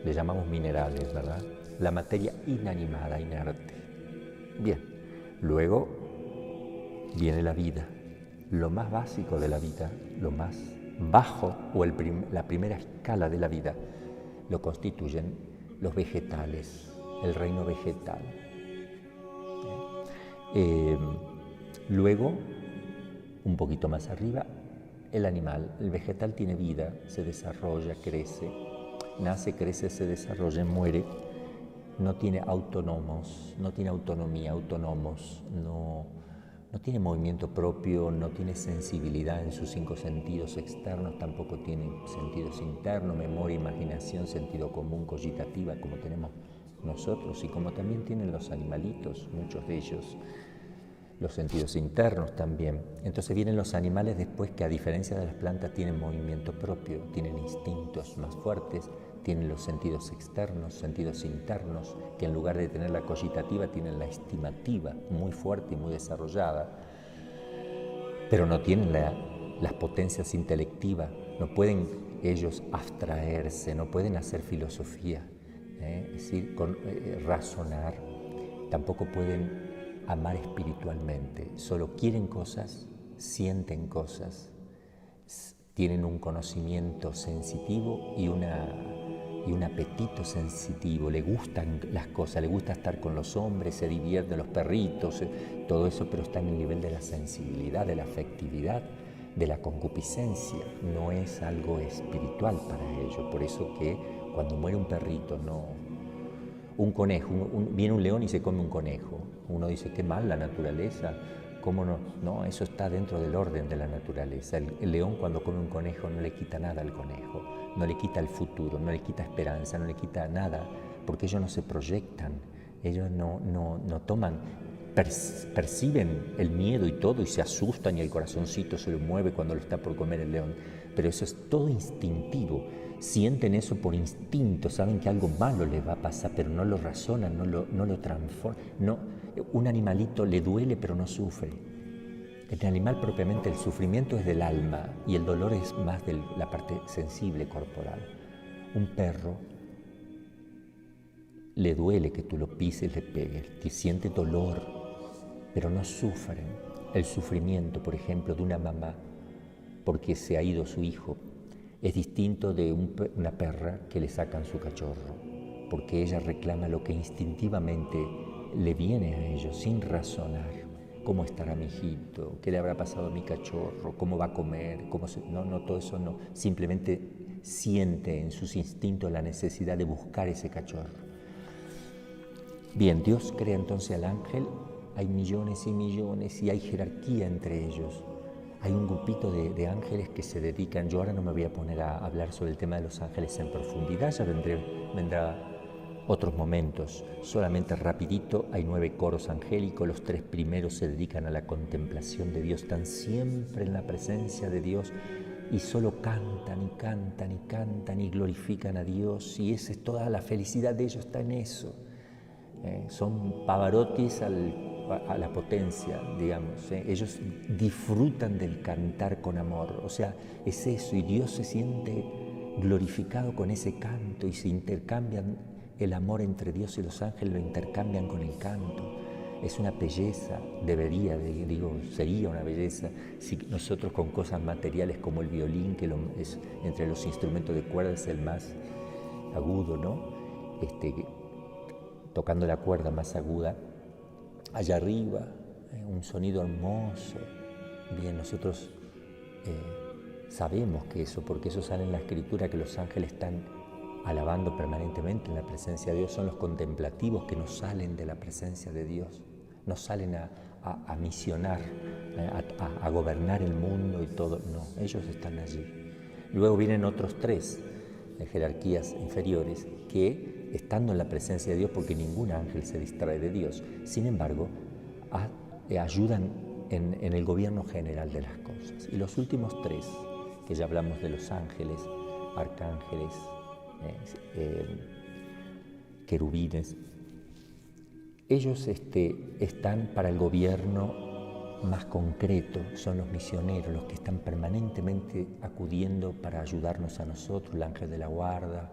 le llamamos minerales, ¿verdad? La materia inanimada, inerte. Bien, luego viene la vida, lo más básico de la vida, lo más bajo o la primera escala de la vida, lo constituyen los vegetales, el reino vegetal. Luego, un poquito más arriba, el animal, el vegetal tiene vida, se desarrolla, crece, nace, crece, se desarrolla, muere, no tiene autónomos, no tiene autonomía, autónomos, no tiene movimiento propio, no tiene sensibilidad en sus 5 sentidos externos, tampoco tiene sentidos internos, memoria, imaginación, sentido común, cogitativa, como tenemos nosotros y como también tienen los animalitos, muchos de ellos, los sentidos internos también. Entonces vienen los animales después que, a diferencia de las plantas, tienen movimiento propio, tienen instintos más fuertes, tienen los sentidos externos, sentidos internos, que en lugar de tener la cogitativa tienen la estimativa muy fuerte y muy desarrollada, pero no tienen las potencias intelectivas, no pueden ellos abstraerse, no pueden hacer filosofía, es decir, razonar, tampoco pueden amar espiritualmente, solo quieren cosas, sienten cosas, tienen un conocimiento sensitivo y un apetito sensitivo, le gustan las cosas, le gusta estar con los hombres, se divierten los perritos, todo eso, pero está en el nivel de la sensibilidad, de la afectividad, de la concupiscencia, no es algo espiritual para ellos. Por eso que cuando muere un perrito, un conejo, viene un león y se come un conejo, uno dice, qué mal la naturaleza, ¿cómo no? No, eso está dentro del orden de la naturaleza. El león, cuando come un conejo, no le quita nada al conejo, no le quita el futuro, no le quita esperanza, no le quita nada, porque ellos no se proyectan, ellos no toman, perciben el miedo y todo y se asustan y el corazoncito se le mueve cuando lo está por comer el león, pero eso es todo instintivo, sienten eso por instinto, saben que algo malo les va a pasar, pero no lo razonan, no lo transforman. Un animalito le duele pero no sufre. El animal propiamente, el sufrimiento es del alma y el dolor es más de la parte sensible corporal. Un perro le duele que tú lo pises, le pegues, que siente dolor, pero no sufren. El sufrimiento, por ejemplo, de una mamá porque se ha ido su hijo es distinto de una perra que le sacan su cachorro, porque ella reclama lo que instintivamente le viene a ellos sin razonar. ¿Cómo estará mi hijito? ¿Qué le habrá pasado a mi cachorro? ¿Cómo va a comer? No, todo eso no. Simplemente siente en sus instintos la necesidad de buscar ese cachorro. Bien, Dios crea entonces al ángel, hay millones y millones y hay jerarquía entre ellos. Hay un grupito de ángeles que se dedican, yo ahora no me voy a poner a hablar sobre el tema de los ángeles en profundidad, ya vendrá otros momentos. Solamente rapidito, hay 9 coros angélicos, los 3 primeros se dedican a la contemplación de Dios, están siempre en la presencia de Dios y solo cantan y cantan y cantan y glorifican a Dios, y esa es toda la felicidad de ellos, está en eso. Son Pavarottis a la potencia, digamos. Ellos disfrutan del cantar con amor, o sea, es eso, y Dios se siente glorificado con ese canto y se intercambian el amor entre Dios y los ángeles, lo intercambian con el canto. Es una belleza, sería una belleza si nosotros con cosas materiales como el violín, que es entre los instrumentos de cuerda es el más agudo, ¿no? Tocando la cuerda más aguda, allá arriba, un sonido hermoso. Bien, nosotros sabemos que eso, porque eso sale en la Escritura, que los ángeles están alabando permanentemente en la presencia de Dios, son los contemplativos que no salen de la presencia de Dios, no salen a misionar, a gobernar el mundo y todo, no, ellos están allí. Luego vienen otros 3 jerarquías inferiores que, estando en la presencia de Dios, porque ningún ángel se distrae de Dios, sin embargo, ayudan en el gobierno general de las cosas. Y los últimos 3, que ya hablamos de los ángeles, arcángeles, querubines, ellos están para el gobierno más concreto, son los misioneros, los que están permanentemente acudiendo para ayudarnos a nosotros, el ángel de la guarda,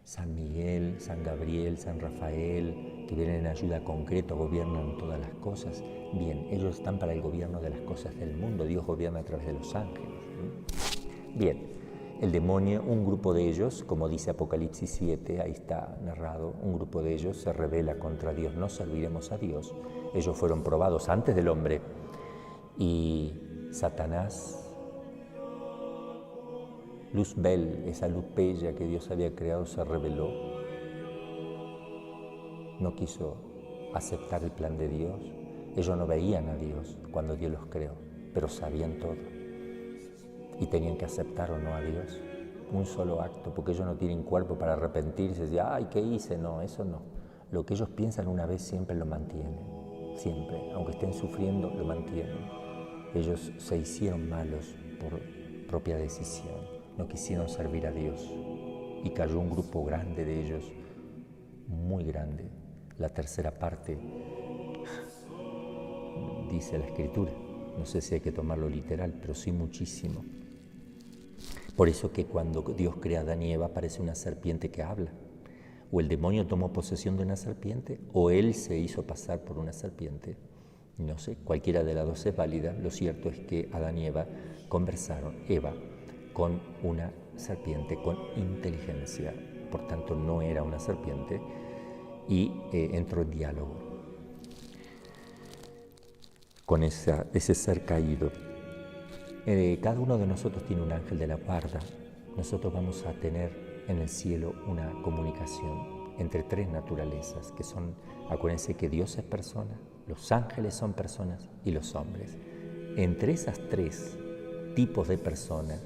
San Miguel, San Gabriel, San Rafael, que vienen en ayuda concreta, gobiernan todas las cosas. Bien, ellos están para el gobierno de las cosas del mundo, Dios gobierna a través de los ángeles. Bien, el demonio, un grupo de ellos, como dice Apocalipsis 7, ahí está narrado, un grupo de ellos se rebela contra Dios, no serviremos a Dios. Ellos fueron probados antes del hombre y Satanás, Luzbel, esa luz bella que Dios había creado, se rebeló. No quiso aceptar el plan de Dios. Ellos no veían a Dios cuando Dios los creó, pero sabían todo. Y tenían que aceptar o no a Dios. Un solo acto, porque ellos no tienen cuerpo para arrepentirse y decir, ay, ¿qué hice? No, eso no. Lo que ellos piensan una vez siempre lo mantienen. Siempre, aunque estén sufriendo, lo mantienen. Ellos se hicieron malos por propia decisión. No quisieron servir a Dios y cayó un grupo grande de ellos, muy grande, la tercera parte, dice la Escritura. No sé si hay que tomarlo literal, pero sí muchísimo. Por eso que cuando Dios crea a Adán y Eva aparece una serpiente que habla. O el demonio tomó posesión de una serpiente, o él se hizo pasar por una serpiente. No sé, cualquiera de las dos es válida. Lo cierto es que Adán y Eva conversaron, Eva, con una serpiente con inteligencia, por tanto no era una serpiente, y entró en diálogo con ese ser caído. Cada uno de nosotros tiene un ángel de la guarda. Nosotros vamos a tener en el cielo una comunicación entre tres naturalezas, que son, acuérdense que Dios es persona, los ángeles son personas y los hombres. Entre esas tres tipos de personas,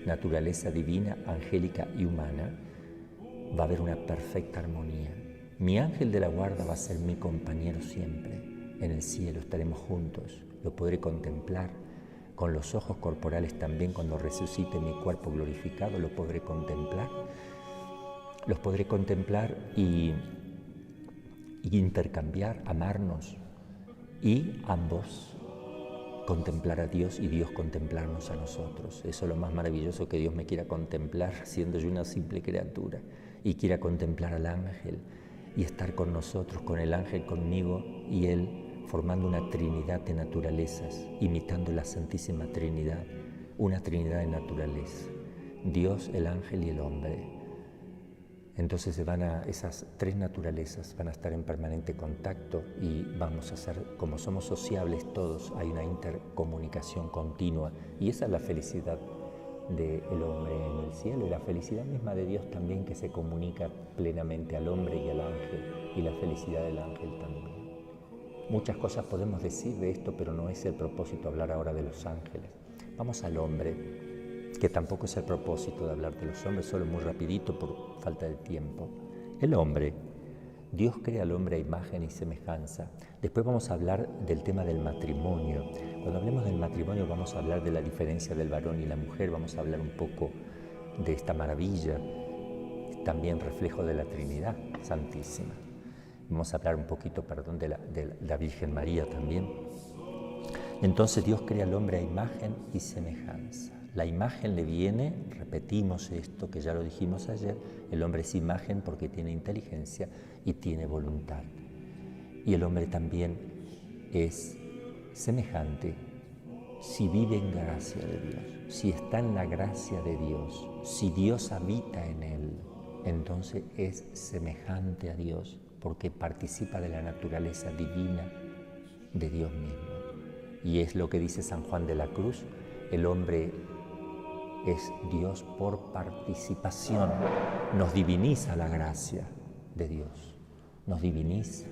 naturaleza divina, angélica y humana, va a haber una perfecta armonía. Mi ángel de la guarda va a ser mi compañero siempre. En el cielo estaremos juntos, lo podré contemplar. Con los ojos corporales también, cuando resucite mi cuerpo glorificado, lo podré contemplar. Los podré contemplar y intercambiar, amarnos, y ambos contemplar a Dios y Dios contemplarnos a nosotros. Eso es lo más maravilloso, que Dios me quiera contemplar siendo yo una simple criatura y quiera contemplar al ángel y estar con nosotros, con el ángel conmigo y él, formando una trinidad de naturalezas, imitando la Santísima Trinidad, una trinidad de naturaleza, Dios, el ángel y el hombre. Entonces esas tres naturalezas van a estar en permanente contacto y vamos a ser, como somos sociables todos, hay una intercomunicación continua y esa es la felicidad del hombre en el cielo y la felicidad misma de Dios también, que se comunica plenamente al hombre y al ángel, y la felicidad del ángel también. Muchas cosas podemos decir de esto, pero no es el propósito hablar ahora de los ángeles. Vamos al hombre, que tampoco es el propósito de hablar de los hombres, solo muy rapidito por falta de tiempo. El hombre, Dios crea al hombre a imagen y semejanza. Después vamos a hablar del tema del matrimonio. Cuando hablemos del matrimonio vamos a hablar de la diferencia del varón y la mujer, vamos a hablar un poco de esta maravilla, también reflejo de la Trinidad Santísima. Vamos a hablar un poquito, de la Virgen María también. Entonces Dios crea al hombre a imagen y semejanza. La imagen le viene, repetimos esto que ya lo dijimos ayer, el hombre es imagen porque tiene inteligencia y tiene voluntad. Y el hombre también es semejante si vive en gracia de Dios, si está en la gracia de Dios, si Dios habita en él, entonces es semejante a Dios porque participa de la naturaleza divina de Dios mismo. Y es lo que dice San Juan de la Cruz, el hombre es Dios por participación, nos diviniza la gracia de Dios, nos diviniza.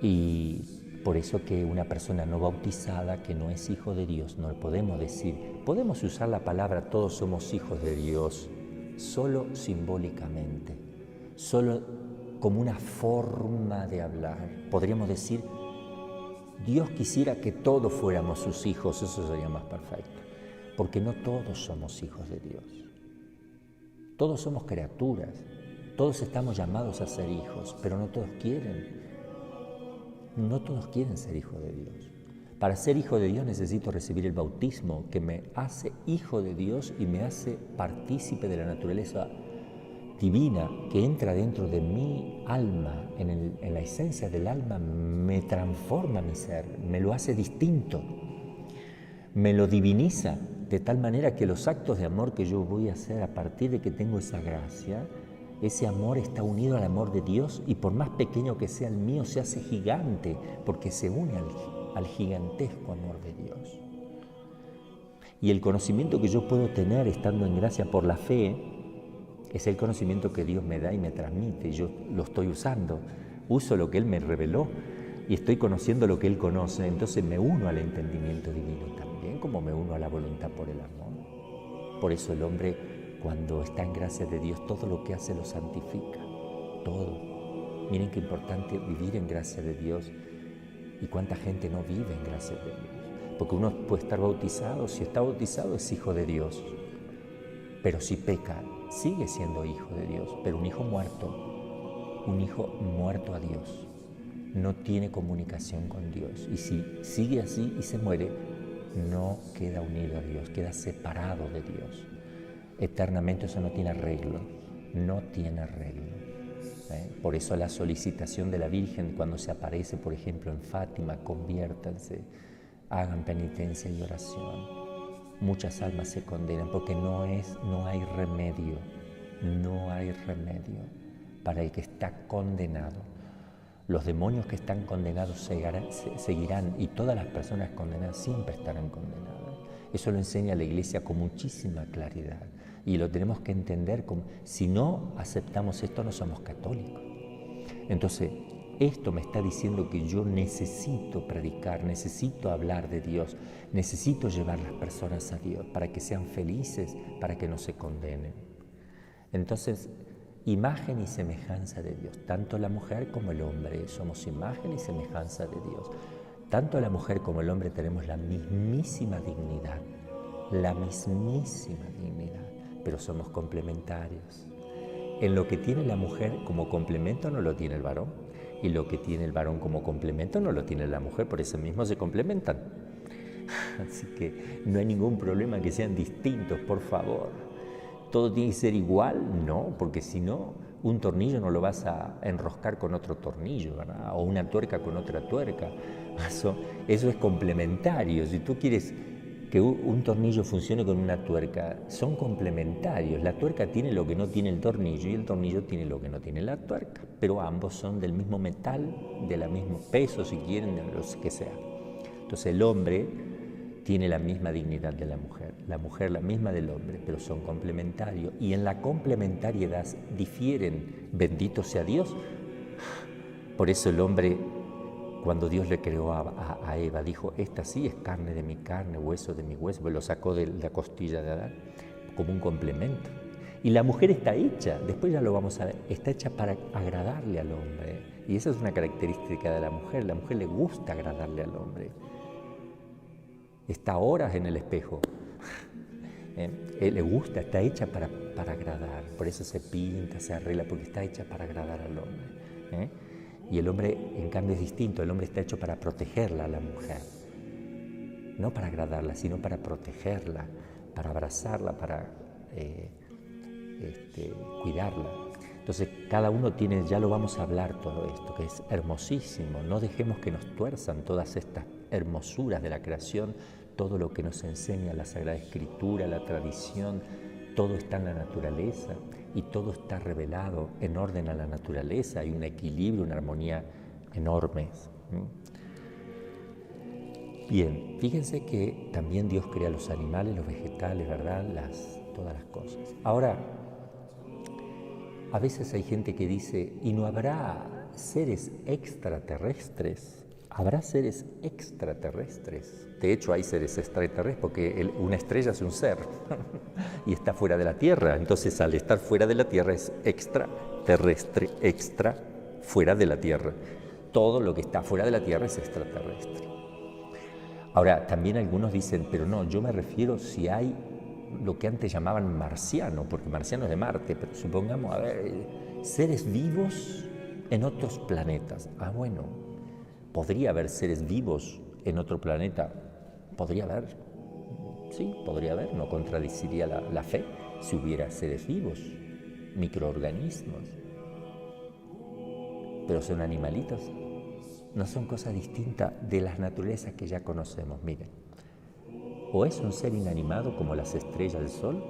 Y por eso que una persona no bautizada, que no es hijo de Dios, no le podemos decir, podemos usar la palabra todos somos hijos de Dios, solo simbólicamente, solo como una forma de hablar. Podríamos decir, Dios quisiera que todos fuéramos sus hijos, eso sería más perfecto, porque no todos somos hijos de Dios. Todos somos criaturas, todos estamos llamados a ser hijos, pero no todos quieren. No todos quieren ser hijos de Dios. Para ser hijo de Dios necesito recibir el bautismo que me hace hijo de Dios y me hace partícipe de la naturaleza divina que entra dentro de mi alma, en la esencia del alma, me transforma mi ser, me lo hace distinto, me lo diviniza, de tal manera que los actos de amor que yo voy a hacer a partir de que tengo esa gracia, ese amor está unido al amor de Dios y por más pequeño que sea el mío, se hace gigante porque se une al gigantesco amor de Dios. Y el conocimiento que yo puedo tener estando en gracia por la fe es el conocimiento que Dios me da y me transmite. Yo lo estoy usando, uso lo que Él me reveló y estoy conociendo lo que Él conoce. Entonces me uno al entendimiento divino también, como me uno a la voluntad por el amor. Por eso el hombre, cuando está en gracia de Dios, todo lo que hace lo santifica, todo. Miren qué importante vivir en gracia de Dios y cuánta gente no vive en gracia de Dios. Porque uno puede estar bautizado, si está bautizado es hijo de Dios, pero si peca, sigue siendo hijo de Dios, pero un hijo muerto a Dios, no tiene comunicación con Dios. Y si sigue así y se muere, no queda unido a Dios, queda separado de Dios. Eternamente eso no tiene arreglo, no tiene arreglo. Por eso la solicitación de la Virgen cuando se aparece, por ejemplo, en Fátima, conviértanse, hagan penitencia y oración. Muchas almas se condenan porque no hay remedio para el que está condenado. Los demonios que están condenados seguirán y todas las personas condenadas siempre estarán condenadas. Eso lo enseña la Iglesia con muchísima claridad y lo tenemos que entender como, si no aceptamos esto no somos católicos. Entonces, esto me está diciendo que yo necesito predicar, necesito hablar de Dios, necesito llevar a las personas a Dios para que sean felices, para que no se condenen. Entonces, imagen y semejanza de Dios, tanto la mujer como el hombre somos imagen y semejanza de Dios. Tanto la mujer como el hombre tenemos la mismísima dignidad, pero somos complementarios. En lo que tiene la mujer como complemento no lo tiene el varón, y lo que tiene el varón como complemento no lo tiene la mujer, por eso mismo se complementan. Así que no hay ningún problema que sean distintos, por favor. ¿Todo tiene que ser igual? No, porque si no, un tornillo no lo vas a enroscar con otro tornillo, ¿verdad? O una tuerca con otra tuerca. Eso es complementario. Si tú quieres que un tornillo funcione con una tuerca, son complementarios. La tuerca tiene lo que no tiene el tornillo y el tornillo tiene lo que no tiene la tuerca, pero ambos son del mismo metal, del mismo peso, si quieren, de lo que sea. Entonces el hombre tiene la misma dignidad de la mujer la misma del hombre, pero son complementarios y en la complementariedad difieren. Bendito sea Dios. Por eso el hombre, cuando Dios le creó a Eva, dijo, esta sí es carne de mi carne, hueso de mi hueso, pues lo sacó de la costilla de Adán como un complemento. Y la mujer está hecha, después ya lo vamos a ver, está hecha para agradarle al hombre. Y esa es una característica de la mujer le gusta agradarle al hombre. Está horas en el espejo, le gusta, está hecha para agradar, por eso se pinta, se arregla, porque está hecha para agradar al hombre. Y el hombre, en cambio, es distinto, el hombre está hecho para protegerla a la mujer, no para agradarla, sino para protegerla, para abrazarla, para cuidarla. Entonces, cada uno tiene, ya lo vamos a hablar todo esto, que es hermosísimo. No dejemos que nos tuerzan todas estas hermosuras de la creación, todo lo que nos enseña la Sagrada Escritura, la tradición, todo está en la naturaleza y todo está revelado en orden a la naturaleza. Hay un equilibrio, una armonía enormes. Bien, fíjense que también Dios crea los animales, los vegetales, ¿verdad? Todas las cosas. Ahora, a veces hay gente que dice, ¿y no habrá seres extraterrestres? ¿Habrá seres extraterrestres? De hecho, hay seres extraterrestres porque una estrella es un ser y está fuera de la Tierra. Entonces, al estar fuera de la Tierra es extraterrestre, fuera de la Tierra. Todo lo que está fuera de la Tierra es extraterrestre. Ahora, también algunos dicen, pero no, yo me refiero si hay lo que antes llamaban marciano, porque marciano es de Marte, pero supongamos, seres vivos en otros planetas. Bueno, ¿podría haber seres vivos en otro planeta? ¿Podría haber? Sí, podría haber, no contradeciría la fe si hubiera seres vivos. microorganismos, pero son animalitos. No son cosas distintas de las naturalezas que ya conocemos. Miren, o es un ser inanimado como las estrellas del sol,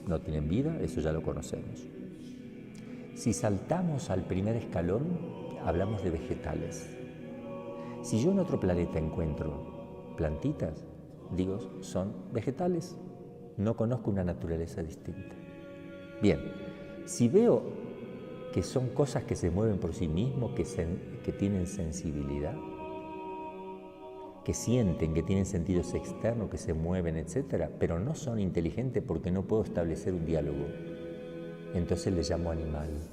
no tienen vida, eso ya lo conocemos. Si saltamos al primer escalón, hablamos de vegetales. Si yo en otro planeta encuentro plantitas, digo, son vegetales. No conozco una naturaleza distinta. Bien, si veo que son cosas que se mueven por sí mismos, que tienen sensibilidad, que sienten, que tienen sentidos externos, que se mueven, etc., pero no son inteligentes porque no puedo establecer un diálogo, entonces les llamo animales.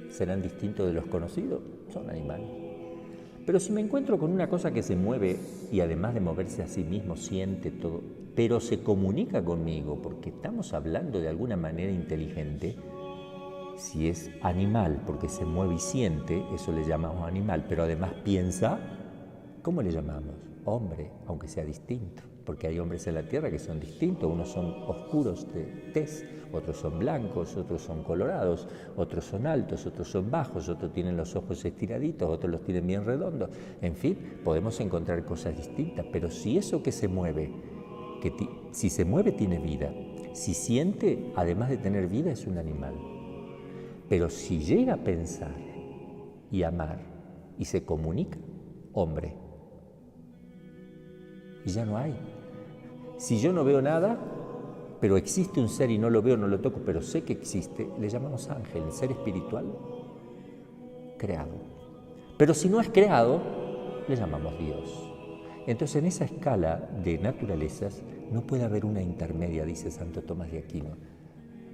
¿Serán distintos de los conocidos? Son animales. Pero si me encuentro con una cosa que se mueve y además de moverse a sí mismo siente todo, pero se comunica conmigo porque estamos hablando de alguna manera inteligente, si es animal porque se mueve y siente, eso le llamamos animal, pero además piensa, ¿cómo le llamamos? Hombre, aunque sea distinto, porque hay hombres en la tierra que son distintos, unos son oscuros de tez, otros son blancos, otros son colorados, otros son altos, otros son bajos, otros tienen los ojos estiraditos, otros los tienen bien redondos. En fin, podemos encontrar cosas distintas, pero si eso que se mueve, si se mueve tiene vida, si siente, además de tener vida, es un animal. Pero si llega a pensar y amar y se comunica, hombre. Y ya no hay. Si yo no veo nada, pero existe un ser y no lo veo, no lo toco, pero sé que existe, le llamamos ángel, el ser espiritual creado. Pero si no es creado, le llamamos Dios. Entonces en esa escala de naturalezas no puede haber una intermedia, dice Santo Tomás de Aquino.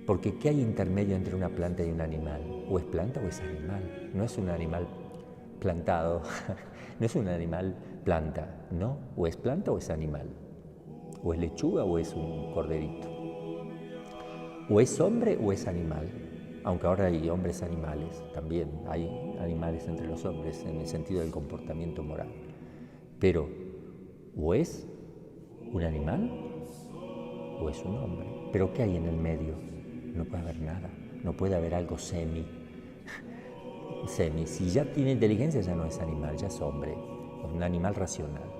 Porque ¿qué hay intermedio entre una planta y un animal? O es planta o es animal. No es un animal plantado, no es un animal planta, ¿no? O es planta o es animal. O es lechuga o es un corderito. O es hombre o es animal. Aunque ahora hay hombres animales, también hay animales entre los hombres en el sentido del comportamiento moral. Pero o es un animal o es un hombre. ¿Pero qué hay en el medio? No puede haber nada, no puede haber algo semi. Si ya tiene inteligencia ya no es animal, ya es hombre, es un animal racional.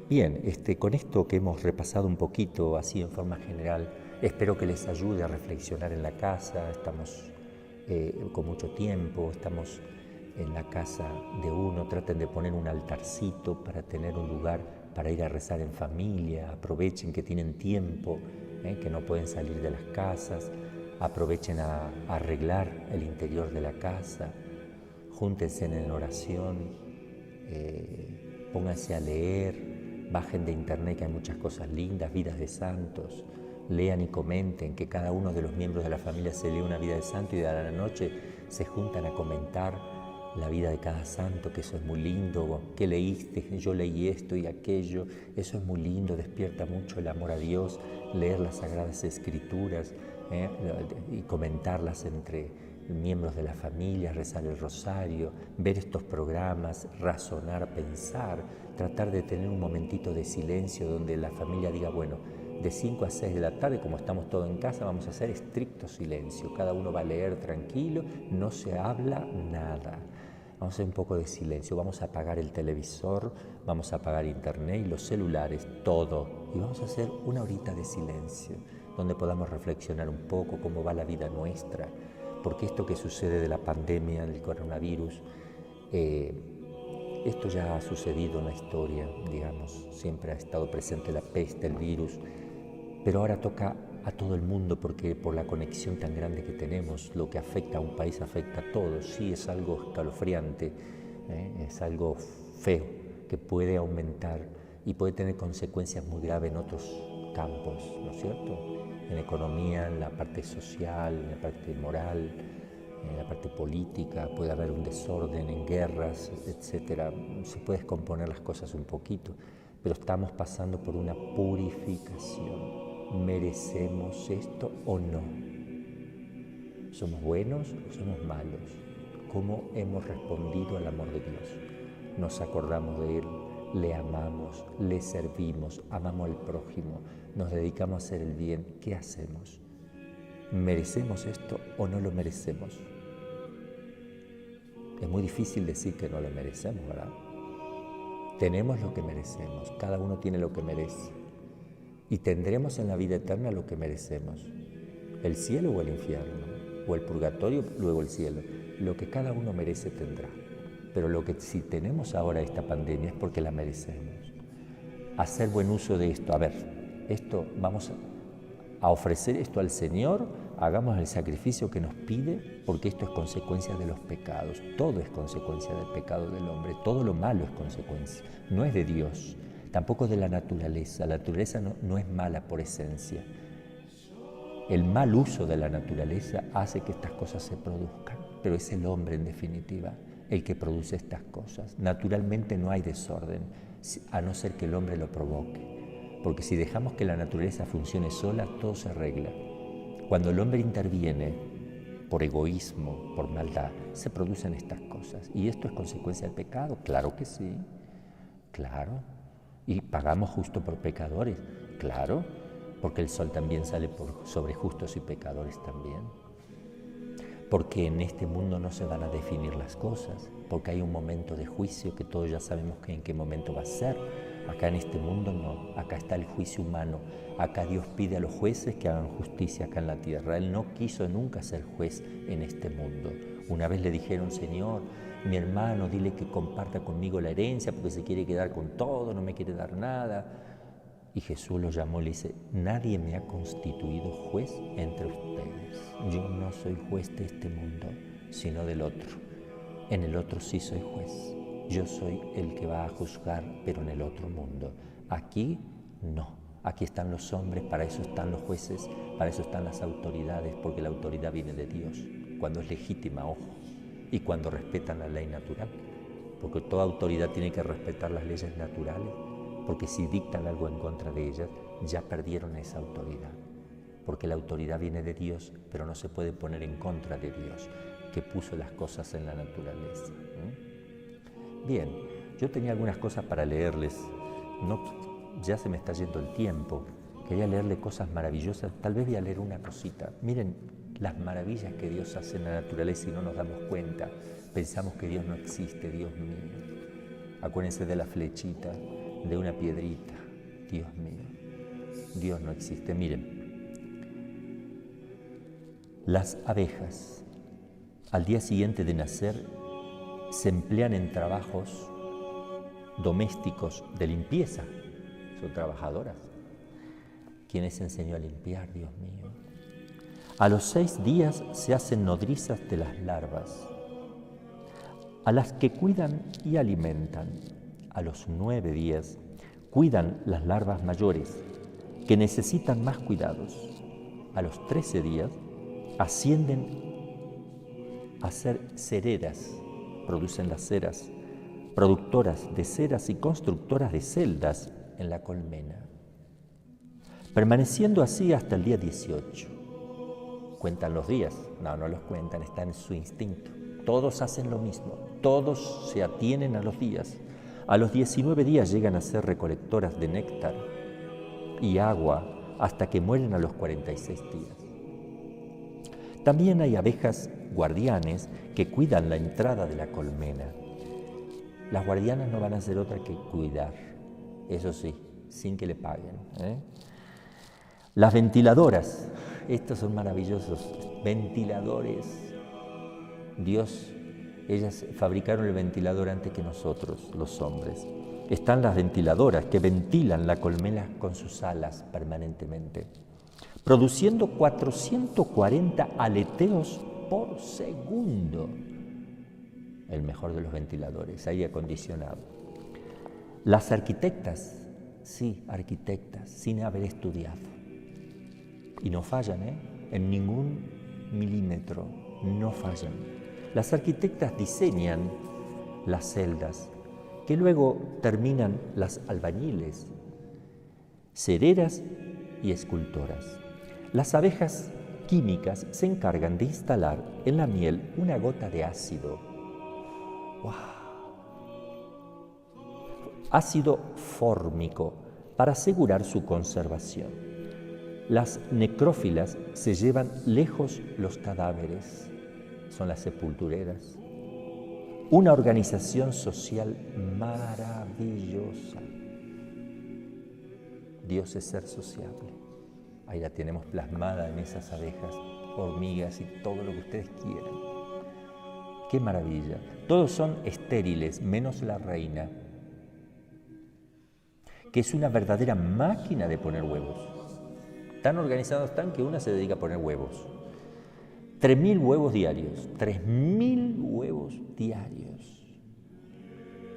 Bien, con esto que hemos repasado un poquito así en forma general, espero que les ayude a reflexionar en la casa. Estamos con mucho tiempo, estamos en la casa de uno, traten de poner un altarcito para tener un lugar para ir a rezar en familia, aprovechen que tienen tiempo, que no pueden salir de las casas, aprovechen a arreglar el interior de la casa, júntense en oración, pónganse a leer, bajen de internet que hay muchas cosas lindas, vidas de santos, lean y comenten, que cada uno de los miembros de la familia se lee una vida de santo y a la noche se juntan a comentar la vida de cada santo, que eso es muy lindo. ¿Qué leíste? Yo leí esto y aquello. Eso es muy lindo, despierta mucho el amor a Dios, leer las Sagradas Escrituras y comentarlas entre miembros de la familia, rezar el rosario, ver estos programas, razonar, pensar, tratar de tener un momentito de silencio donde la familia diga, bueno, de 5 a 6 de la tarde, como estamos todos en casa, vamos a hacer estricto silencio. Cada uno va a leer tranquilo, no se habla nada. Vamos a hacer un poco de silencio, vamos a apagar el televisor, vamos a apagar internet y los celulares, todo. Y vamos a hacer una horita de silencio, donde podamos reflexionar un poco cómo va la vida nuestra. Porque esto que sucede de la pandemia, del coronavirus, esto ya ha sucedido en la historia, digamos, siempre ha estado presente la peste, el virus, pero ahora toca a todo el mundo porque por la conexión tan grande que tenemos, lo que afecta a un país afecta a todos. Sí, es algo escalofriante, es algo feo que puede aumentar y puede tener consecuencias muy graves en otros campos, ¿no es cierto? En economía, en la parte social, en la parte moral, en la parte política, puede haber un desorden en guerras, etc. Se puede descomponer las cosas un poquito, pero estamos pasando por una purificación. ¿Merecemos esto o no? ¿Somos buenos o somos malos? ¿Cómo hemos respondido al amor de Dios? ¿Nos acordamos de Él? le amamos, le servimos, amamos al prójimo, nos dedicamos a hacer el bien, ¿qué hacemos? ¿Merecemos esto o no lo merecemos? Es muy difícil decir que no lo merecemos, ¿verdad? Tenemos lo que merecemos, cada uno tiene lo que merece. Y tendremos en la vida eterna lo que merecemos. El cielo o el infierno, o el purgatorio, luego el cielo. Lo que cada uno merece tendrá. Pero lo que si tenemos ahora esta pandemia es porque la merecemos. Hacer buen uso de esto. A ver, esto vamos a ofrecer esto al Señor, hagamos el sacrificio que nos pide, porque esto es consecuencia de los pecados. Todo es consecuencia del pecado del hombre, todo lo malo es consecuencia, no es de Dios, tampoco de la naturaleza. La naturaleza no es mala por esencia. El mal uso de la naturaleza hace que estas cosas se produzcan, pero es el hombre en definitiva el que produce estas cosas. Naturalmente no hay desorden, a no ser que el hombre lo provoque, porque si dejamos que la naturaleza funcione sola, todo se arregla. Cuando el hombre interviene por egoísmo, por maldad, se producen estas cosas. ¿Y esto es consecuencia del pecado? Claro que sí, claro. ¿Y pagamos justo por pecadores? Claro, porque el sol también sale sobre justos y pecadores también. Porque en este mundo no se van a definir las cosas, porque hay un momento de juicio que todos ya sabemos en qué momento va a ser. Acá en este mundo no, acá está el juicio humano, acá Dios pide a los jueces que hagan justicia acá en la tierra. Él no quiso nunca ser juez en este mundo. Una vez le dijeron, Señor, mi hermano, dile que comparta conmigo la herencia porque se quiere quedar con todo, no me quiere dar nada. Y Jesús lo llamó y le dice, nadie me ha constituido juez entre ustedes. Yo no soy juez de este mundo, sino del otro. En el otro sí soy juez. Yo soy el que va a juzgar, pero en el otro mundo. Aquí no. Aquí están los hombres, para eso están los jueces, para eso están las autoridades, porque la autoridad viene de Dios, cuando es legítima, ojo, y cuando respetan la ley natural, porque toda autoridad tiene que respetar las leyes naturales, porque si dictan algo en contra de ellas, ya perdieron esa autoridad, porque la autoridad viene de Dios, pero no se puede poner en contra de Dios, que puso las cosas en la naturaleza. Bien, yo tenía algunas cosas para leerles, ya se me está yendo el tiempo, quería leerle cosas maravillosas, tal vez voy a leer una cosita. Miren las maravillas que Dios hace en la naturaleza y no nos damos cuenta, pensamos que Dios no existe, Dios mío. Acuérdense de la flechita, de una piedrita, Dios mío, Dios no existe. Miren, las abejas al día siguiente de nacer se emplean en trabajos domésticos de limpieza, son trabajadoras. ¿Quién les enseñó a limpiar, Dios mío? A los 6 días se hacen nodrizas de las larvas, a las que cuidan y alimentan. A los 9 días cuidan las larvas mayores, que necesitan más cuidados. A los 13 días ascienden a ser cereras, producen las ceras, productoras de ceras y constructoras de celdas en la colmena, permaneciendo así hasta el día 18. ¿Cuentan los días? No los cuentan, está en su instinto. Todos hacen lo mismo, todos se atienen a los días. A los 19 días llegan a ser recolectoras de néctar y agua hasta que mueren a los 46 días. También hay abejas guardianes que cuidan la entrada de la colmena. Las guardianas no van a hacer otra que cuidar, eso sí, sin que le paguen. Las ventiladoras, estos son maravillosos, ventiladores. Dios, ellas fabricaron el ventilador antes que nosotros, los hombres. Están las ventiladoras que ventilan la colmena con sus alas permanentemente, produciendo 440 aleteos por segundo. El mejor de los ventiladores, aire acondicionado. Las arquitectas, sí, arquitectas, sin haber estudiado. Y no fallan, en ningún milímetro, no fallan. Las arquitectas diseñan las celdas, que luego terminan las albañiles, cereras y escultoras. Las abejas químicas se encargan de instalar en la miel una gota de ácido. ¡Wow! ácido fórmico para asegurar su conservación. Las necrófilas se llevan lejos los cadáveres, son las sepultureras. Una organización social maravillosa. Dios es ser sociable. Ahí la tenemos plasmada en esas abejas, hormigas y todo lo que ustedes quieran. ¡Qué maravilla! Todos son estériles, menos la reina, que es una verdadera máquina de poner huevos. Tan organizados están que una se dedica a poner huevos. 3.000 huevos diarios. 3.000 huevos diarios.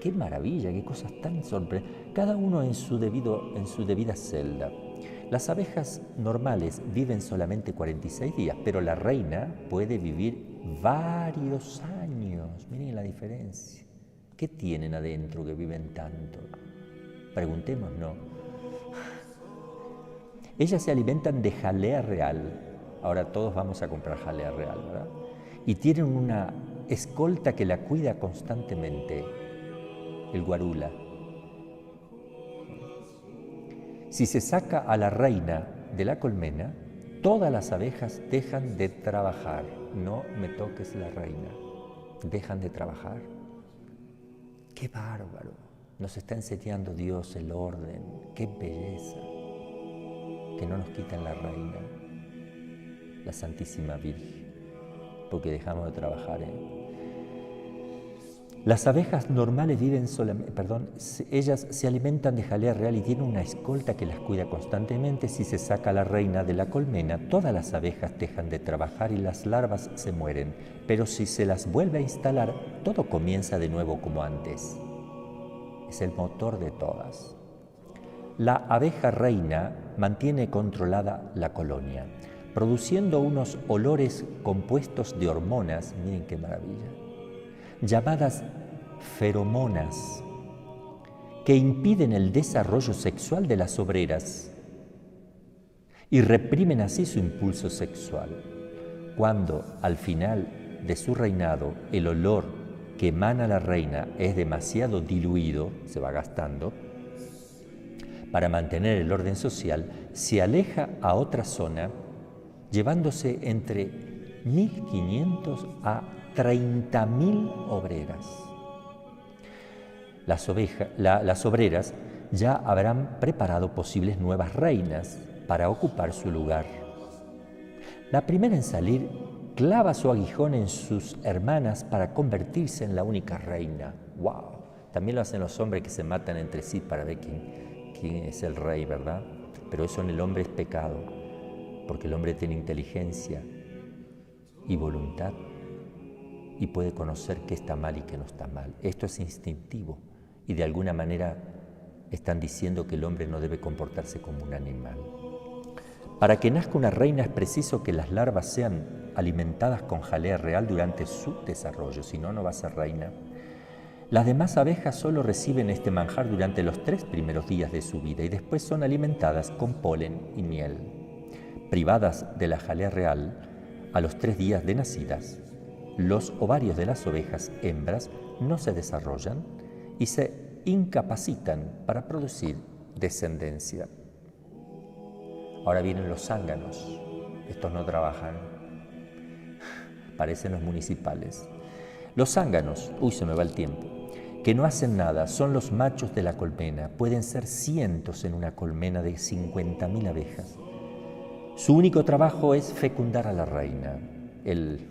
¡Qué maravilla! ¡Qué cosas tan sorprendentes! Cada uno en su debida celda. Las abejas normales viven solamente 46 días, pero la reina puede vivir varios años. Miren la diferencia. ¿Qué tienen adentro que viven tanto? Preguntémonos. Ellas se alimentan de jalea real. Ahora todos vamos a comprar jalea real, ¿verdad? Y tienen una escolta que la cuida constantemente, el guarula. Si se saca a la reina de la colmena, todas las abejas dejan de trabajar. No me toques la reina. Dejan de trabajar. ¡Qué bárbaro! Nos está enseñando Dios el orden. ¡Qué belleza! Que no nos quiten la reina, la Santísima Virgen, porque dejamos de trabajar. Las abejas normales ellas se alimentan de jalea real y tienen una escolta que las cuida constantemente. Si se saca a la reina de la colmena, todas las abejas dejan de trabajar y las larvas se mueren. Pero si se las vuelve a instalar, todo comienza de nuevo como antes. Es el motor de todas. La abeja reina mantiene controlada la colonia, produciendo unos olores compuestos de hormonas, miren qué maravilla, llamadas feromonas, que impiden el desarrollo sexual de las obreras y reprimen así su impulso sexual. Cuando, al final de su reinado, el olor que emana la reina es demasiado diluido, se va gastando, para mantener el orden social, se aleja a otra zona, llevándose entre 1.500 a 30.000 obreras. Las obreras ya habrán preparado posibles nuevas reinas para ocupar su lugar. La primera en salir clava su aguijón en sus hermanas para convertirse en la única reina. ¡Wow! También lo hacen los hombres que se matan entre sí para ver quién es el rey, ¿verdad? Pero eso en el hombre es pecado, porque el hombre tiene inteligencia y voluntad y puede conocer qué está mal y qué no está mal. Esto es instintivo y de alguna manera están diciendo que el hombre no debe comportarse como un animal. Para que nazca una reina es preciso que las larvas sean alimentadas con jalea real durante su desarrollo, si no, no va a ser reina. Las demás abejas solo reciben este manjar durante los 3 primeros días de su vida y después son alimentadas con polen y miel. Privadas de la jalea real, a los 3 días de nacidas, los ovarios de las ovejas hembras no se desarrollan y se incapacitan para producir descendencia. Ahora vienen los zánganos. Estos no trabajan, parecen los municipales. Los zánganos, se me va el tiempo, que no hacen nada, son los machos de la colmena. Pueden ser cientos en una colmena de 50.000 abejas. Su único trabajo es fecundar a la reina. El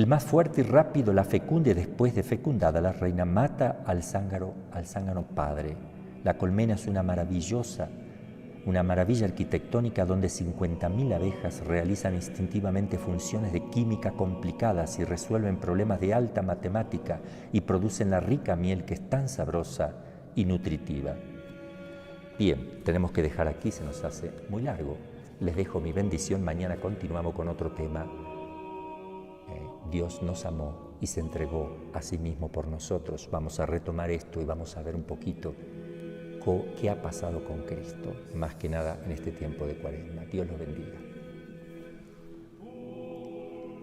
más fuerte y rápido la fecunda y después de fecundada la reina mata al zángano padre. La colmena es una maravilla arquitectónica donde 50.000 abejas realizan instintivamente funciones de química complicadas y resuelven problemas de alta matemática y producen la rica miel que es tan sabrosa y nutritiva. Bien, tenemos que dejar aquí, se nos hace muy largo. Les dejo mi bendición, mañana continuamos con otro tema. Dios nos amó y se entregó a sí mismo por nosotros. Vamos a retomar esto y vamos a ver un poquito qué ha pasado con Cristo, más que nada en este tiempo de Cuaresma. Dios los bendiga.